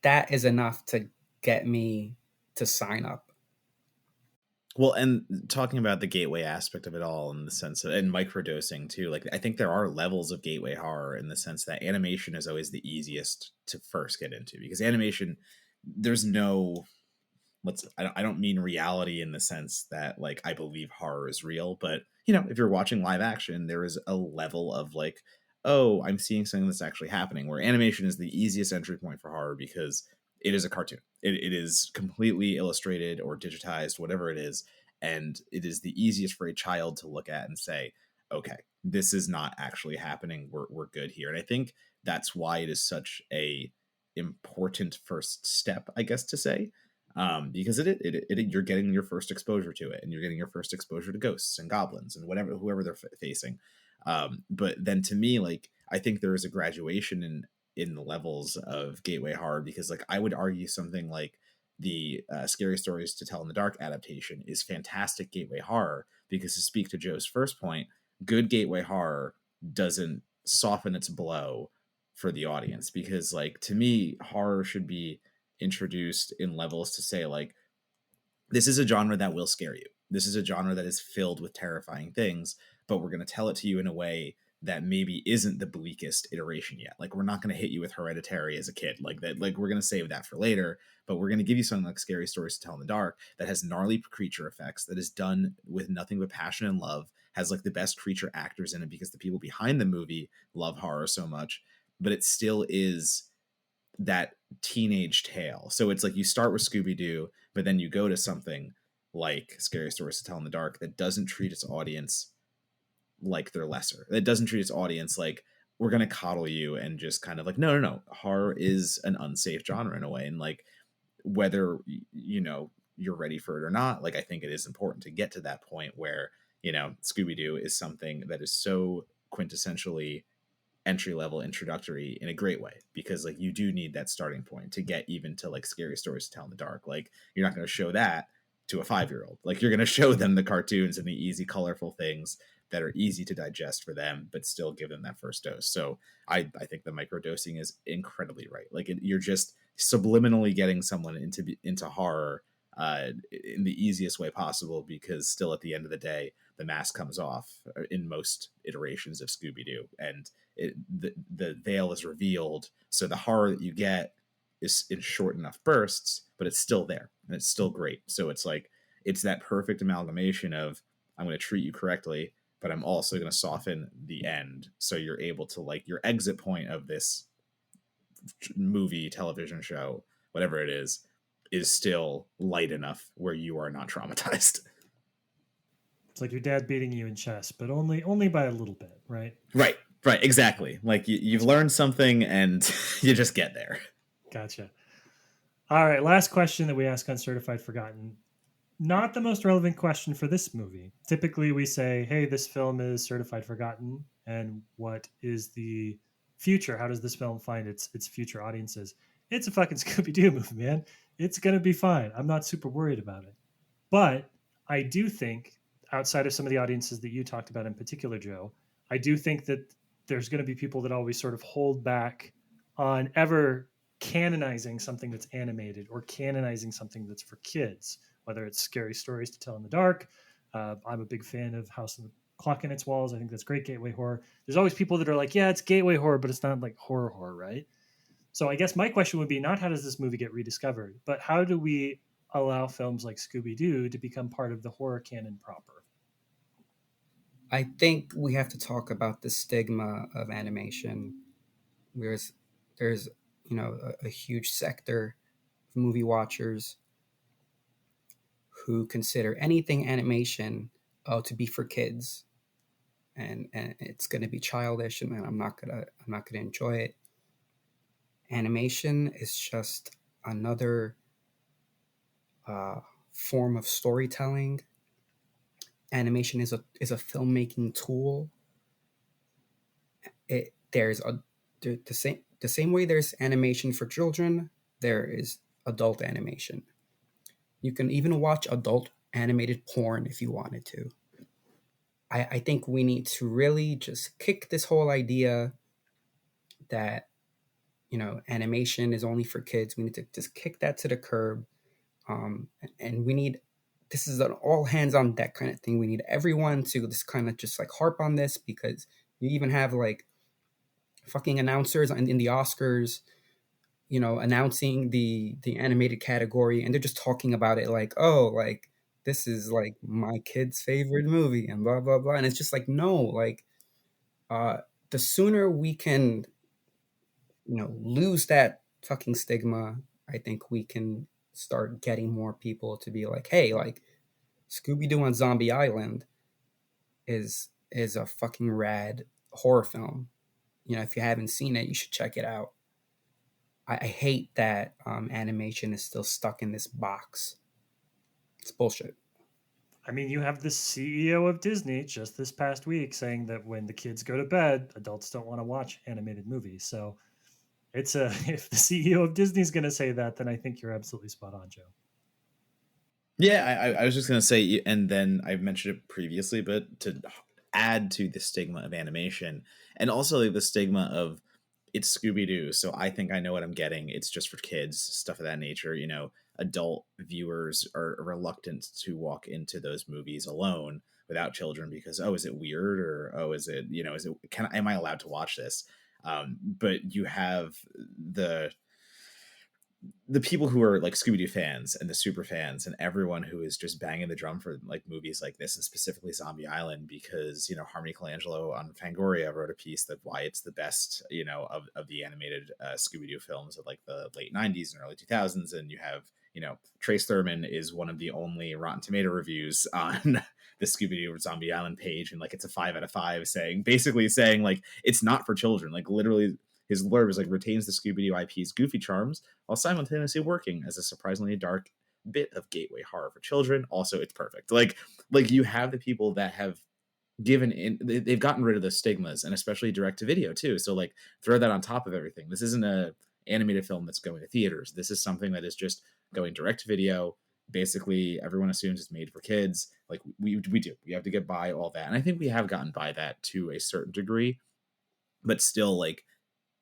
that is enough to get me to sign up. Well, and talking about the gateway aspect of it all, in the sense of, and microdosing too, like I think there are levels of gateway horror in the sense that animation is always the easiest to first get into, because animation, there's no, I don't mean reality in the sense that like I believe horror is real, but if you're watching live action, there is a level of like, oh, I'm seeing something that's actually happening, where animation is the easiest entry point for horror, because it is a cartoon. It is completely illustrated or digitized, whatever it is, and it is the easiest for a child to look at and say, okay, this is not actually happening. We're good here. And I think that's why it is such a important first step, I guess, to say, because you're getting your first exposure to it, and you're getting your first exposure to ghosts and goblins and whoever they're facing. But then to me, like, I think there is a graduation in the levels of gateway horror, because like I would argue something like the Scary Stories to Tell in the Dark adaptation is fantastic gateway horror, because to speak to Joe's first point, good gateway horror doesn't soften its blow for the audience, because like to me horror should be introduced in levels to say like, this is a genre that will scare you, this is a genre that is filled with terrifying things, but we're going to tell it to you in a way that maybe isn't the bleakest iteration yet. Like, we're not going to hit you with Hereditary as a kid like that. Like, we're going to save that for later, but we're going to give you something like Scary Stories to Tell in the Dark that has gnarly creature effects, that is done with nothing but passion and love, has like the best creature actors in it because the people behind the movie love horror so much, but it still is that teenage tale. So it's like you start with Scooby-Doo, but then you go to something like Scary Stories to Tell in the Dark that doesn't treat its audience like they're lesser. It doesn't treat its audience like, we're going to coddle you and just kind of like, no. Horror is an unsafe genre in a way. And like, whether, you know, you're ready for it or not, like, I think it is important to get to that point where, you know, Scooby-Doo is something that is so quintessentially entry level introductory in a great way, because like you do need that starting point to get even to like Scary Stories to Tell in the Dark. Like, you're not going to show that to a 5-year-old. Like, you're going to show them the cartoons and the easy, colorful things that are easy to digest for them, but still give them that first dose. So I think the microdosing is incredibly right. Like, you're just subliminally getting someone into horror in the easiest way possible, because still at the end of the day, the mask comes off in most iterations of Scooby-Doo, and the veil is revealed. So the horror that you get is in short enough bursts, but it's still there and it's still great. So it's like, it's that perfect amalgamation of, I'm going to treat you correctly, but I'm also going to soften the end. So you're able to, like, your exit point of this movie, television show, whatever it is still light enough where you are not traumatized. It's like your dad beating you in chess, but only by a little bit, right? Right, exactly. Like, you've learned something and you just get there. Gotcha. All right, last question that we ask on Certified Forgotten. Not the most relevant question for this movie. Typically, we say, hey, this film is certified forgotten, and what is the future? How does this film find its future audiences? It's a fucking Scooby-Doo movie, man. It's going to be fine. I'm not super worried about it. But I do think, outside of some of the audiences that you talked about in particular, Joe, I do think that there's going to be people that always sort of hold back on ever canonizing something that's animated or canonizing something that's for kids, whether it's Scary Stories to Tell in the Dark. I'm a big fan of House of the Clock in Its Walls. I think that's great gateway horror. There's always people that are like, yeah, it's gateway horror, but it's not like horror, right? So I guess my question would be not how does this movie get rediscovered, but how do we allow films like Scooby-Doo to become part of the horror canon proper? I think we have to talk about the stigma of animation. There's you know, a huge sector of movie watchers who consider anything animation to be for kids, and it's going to be childish, and I'm not gonna enjoy it. Animation is just another form of storytelling. Animation is a filmmaking tool. The same way there's animation for children, there is adult animation. You can even watch adult animated porn if you wanted to. I think we need to really just kick this whole idea that, you know, animation is only for kids. We need to just kick that to the curb. And we need, this is an all hands on deck kind of thing. We need everyone to just kind of just like harp on this, because you even have like fucking announcers in the Oscars, you know, announcing the animated category, and they're just talking about it like, oh, like, this is like my kid's favorite movie and blah blah blah. And it's just like, no, like, the sooner we can, you know, lose that fucking stigma, I think we can start getting more people to be like, hey, like Scooby-Doo on Zombie Island is a fucking rad horror film. You know, if you haven't seen it, you should check it out. I hate that animation is still stuck in this box. It's bullshit. I mean, you have the CEO of Disney just this past week saying that when the kids go to bed, adults don't want to watch animated movies. So it's a if the CEO of Disney's going to say that, then I think you're absolutely spot on, Joe. Yeah, I was just gonna say, and then I've mentioned it previously, but to add to the stigma of animation, and also like the stigma of it's Scooby Doo, so I think I know what I'm getting. It's just for kids, stuff of that nature. You know, adult viewers are reluctant to walk into those movies alone without children because is it weird, or is it, is it, am I allowed to watch this? But you have the people who are like Scooby-Doo fans and the super fans and everyone who is just banging the drum for like movies like this, and specifically Zombie Island, because Harmony Colangelo on Fangoria wrote a piece that why it's the best of the animated Scooby-Doo films of like the late 90s and early 2000s. And you have Trace Thurman is one of the only Rotten Tomato reviews on the Scooby-Doo Zombie Island page, and like it's a 5 out of 5, basically saying like it's not for children. Like literally his blurb is like retains the Scooby-Doo IP's goofy charms while simultaneously working as a surprisingly dark bit of gateway horror for children. Also, it's perfect. Like you have the people that have given in, they've gotten rid of the stigmas, and especially direct to video too. So like throw that on top of everything. This isn't a animated film that's going to theaters. This is something that is just going direct to video. Basically, everyone assumes it's made for kids. Like we have to get by all that, and I think we have gotten by that to a certain degree, but still like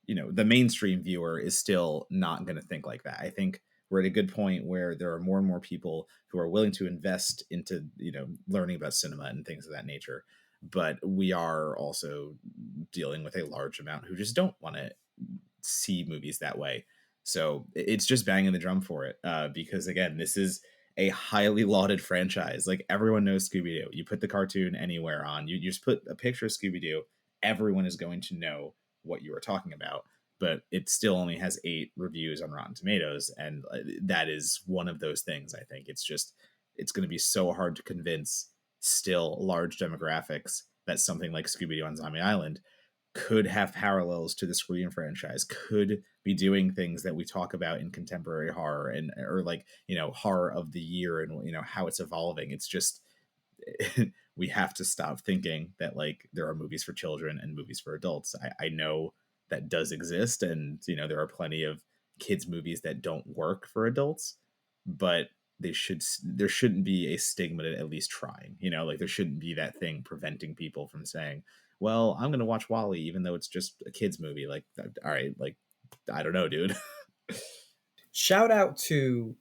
the mainstream viewer is still not going to think like that. I think we're at a good point where there are more and more people who are willing to invest into learning about cinema and things of that nature, but we are also dealing with a large amount who just don't want to see movies that way. So it's just banging the drum for it, because again, this is a highly lauded franchise. Like everyone knows Scooby-Doo. You put the cartoon anywhere on, you just put a picture of Scooby-Doo, everyone is going to know what you were talking about. But it still only has 8 reviews on Rotten Tomatoes, and that is one of those things. I think it's going to be so hard to convince still large demographics that something like Scooby-Doo on Zombie Island could have parallels to the Scream franchise, could be doing things that we talk about in contemporary horror, and or like horror of the year, and how it's evolving. It's just we have to stop thinking that like there are movies for children and movies for adults. I know that does exist, and there are plenty of kids movies that don't work for adults, but there shouldn't be a stigma to at least trying. Like there shouldn't be that thing preventing people from saying, well, I'm gonna watch Wall-E even though it's just a kids movie. Like, all right, like I don't know, dude. Shout out to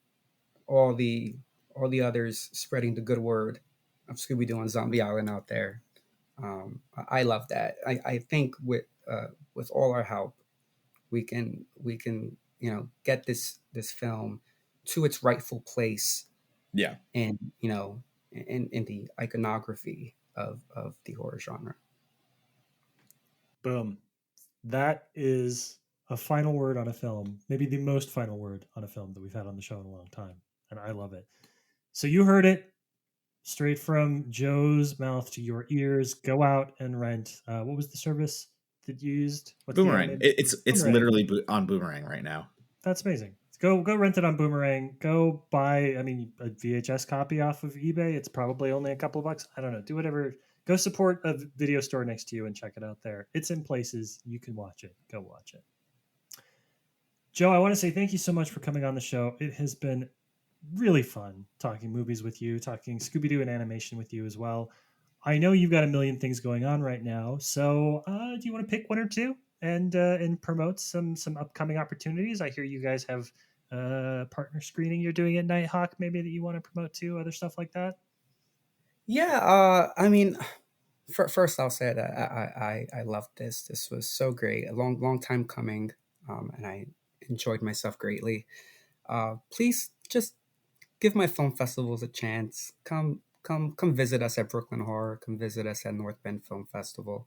all the others spreading the good word of Scooby-Doo on Zombie Island out there. I love that. I think with all our help, we can get this film to its rightful place. Yeah. And in the iconography of the horror genre. Boom. That is a final word on a film, maybe the most final word on a film that we've had on the show in a long time. And I love it. So you heard it straight from Joe's mouth to your ears. Go out and rent. What was the service that you used? What's Boomerang. It's Boomerang. Literally on Boomerang right now. That's amazing. Go rent it on Boomerang. Go buy, a VHS copy off of eBay. It's probably only a couple of bucks. I don't know. Do whatever. Go support a video store next to you and check it out there. It's in places. You can watch it. Go watch it. Joe, I want to say thank you so much for coming on the show. It has been really fun talking movies with you, talking Scooby-Doo and animation with you as well. I know you've got a million things going on right now. So do you want to pick one or two and promote some upcoming opportunities? I hear you guys have partner screening you're doing at Nighthawk, maybe that you want to promote too, other stuff like that. Yeah, first I'll say that I loved this. This was so great, a long time coming, and I enjoyed myself greatly. Please just give my film festivals a chance. Come visit us at Brooklyn Horror. Come visit us at North Bend Film Festival.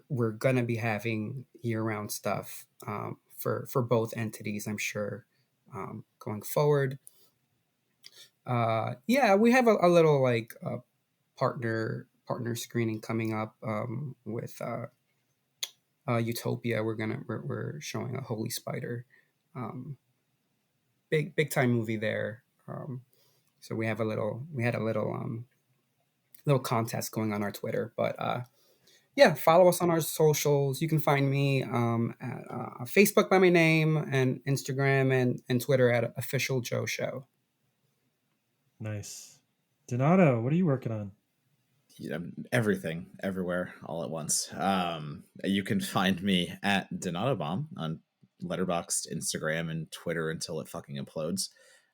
We're gonna be having year-round stuff for both entities, I'm sure, going forward. Yeah, we have a little like partner screening coming up with Utopia. We're showing a Holy Spider, um, big time movie there. So we had a little contest going on our Twitter, but yeah, follow us on our socials. You can find me at Facebook by my name, and Instagram and Twitter at Official Joe Show. Nice. Donato, what are you working on? Everything, everywhere, all at once. You can find me at Donato Bomb on Letterboxd, Instagram, and Twitter until it fucking implodes.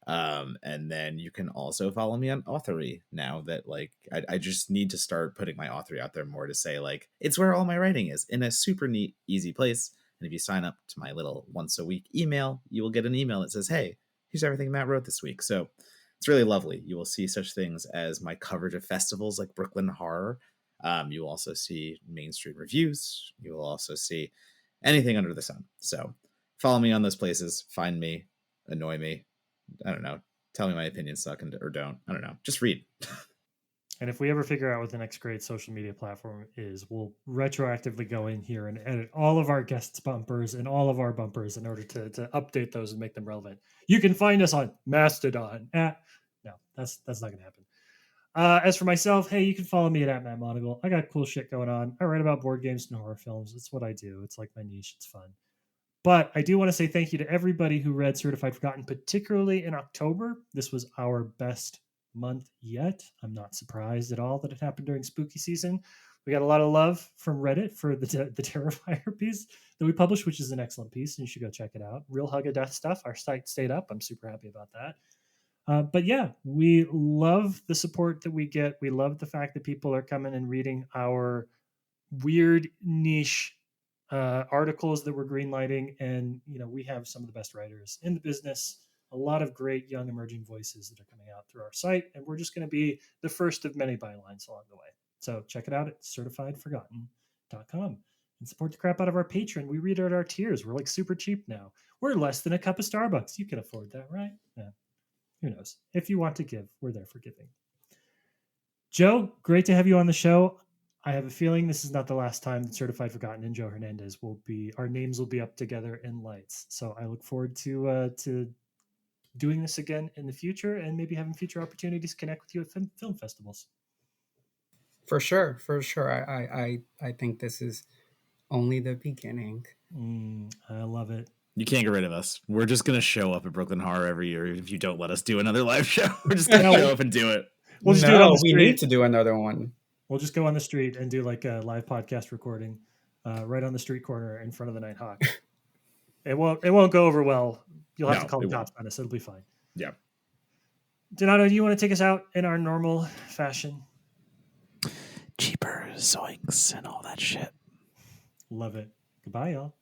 And then you can also follow me on Authory now that like I just need to start putting my Authory out there more to say like it's where all my writing is in a super neat, easy place. And if you sign up to my little once a week email, you will get an email that says, "Hey, here's everything Matt wrote this week." So it's really lovely. You will see such things as my coverage of festivals like Brooklyn Horror. You will also see mainstream reviews. You will also see anything under the sun. So follow me on those places. Find me, annoy me. I don't know. Tell me my opinions suck or don't. I don't know. Just read. And if we ever figure out what the next great social media platform is, we'll retroactively go in here and edit all of our guests' bumpers and all of our bumpers in order to update those and make them relevant. You can find us on Mastodon. No, that's not going to happen. As for myself, hey, you can follow me at Matt Monagle. I got cool shit going on. I write about board games and horror films. It's what I do. It's like my niche. It's fun. But I do want to say thank you to everybody who read Certified Forgotten, particularly in October. This was our best month yet. I'm not surprised at all that it happened during spooky season. We got a lot of love from Reddit for the Terrifier piece that we published, which is an excellent piece, and you should go check it out. Real Hug of Death stuff. Our site stayed up. I'm super happy about that. But yeah, we love the support that we get. We love the fact that people are coming and reading our weird niche articles that we're greenlighting, and we have some of the best writers in the business, a lot of great young emerging voices that are coming out through our site, and we're just going to be the first of many bylines along the way. So check it out at certifiedforgotten.com and support the crap out of our patron. We read out our tiers. We're like super cheap now. We're less than a cup of Starbucks. You can afford that, right? Yeah. Who knows? If you want to give, we're there for giving. Joe, great to have you on the show. I have a feeling this is not the last time that Certified Forgotten and Joe Hernandez our names will be up together in lights. So I look forward to doing this again in the future, and maybe having future opportunities to connect with you at film festivals. For sure. I think this is only the beginning. I love it. You can't get rid of us. We're just going to show up at Brooklyn Horror every year if you don't let us do another live show. We're just going to show up and do it. We'll just do it on the street. We need to do another one. We'll just go on the street and do like a live podcast recording right on the street corner in front of the Nighthawk. It won't go over well. You'll have to call the cops on us. It'll be fine. Yeah. Donato, do you want to take us out in our normal fashion? Cheaper zoinks and all that shit. Love it. Goodbye, y'all.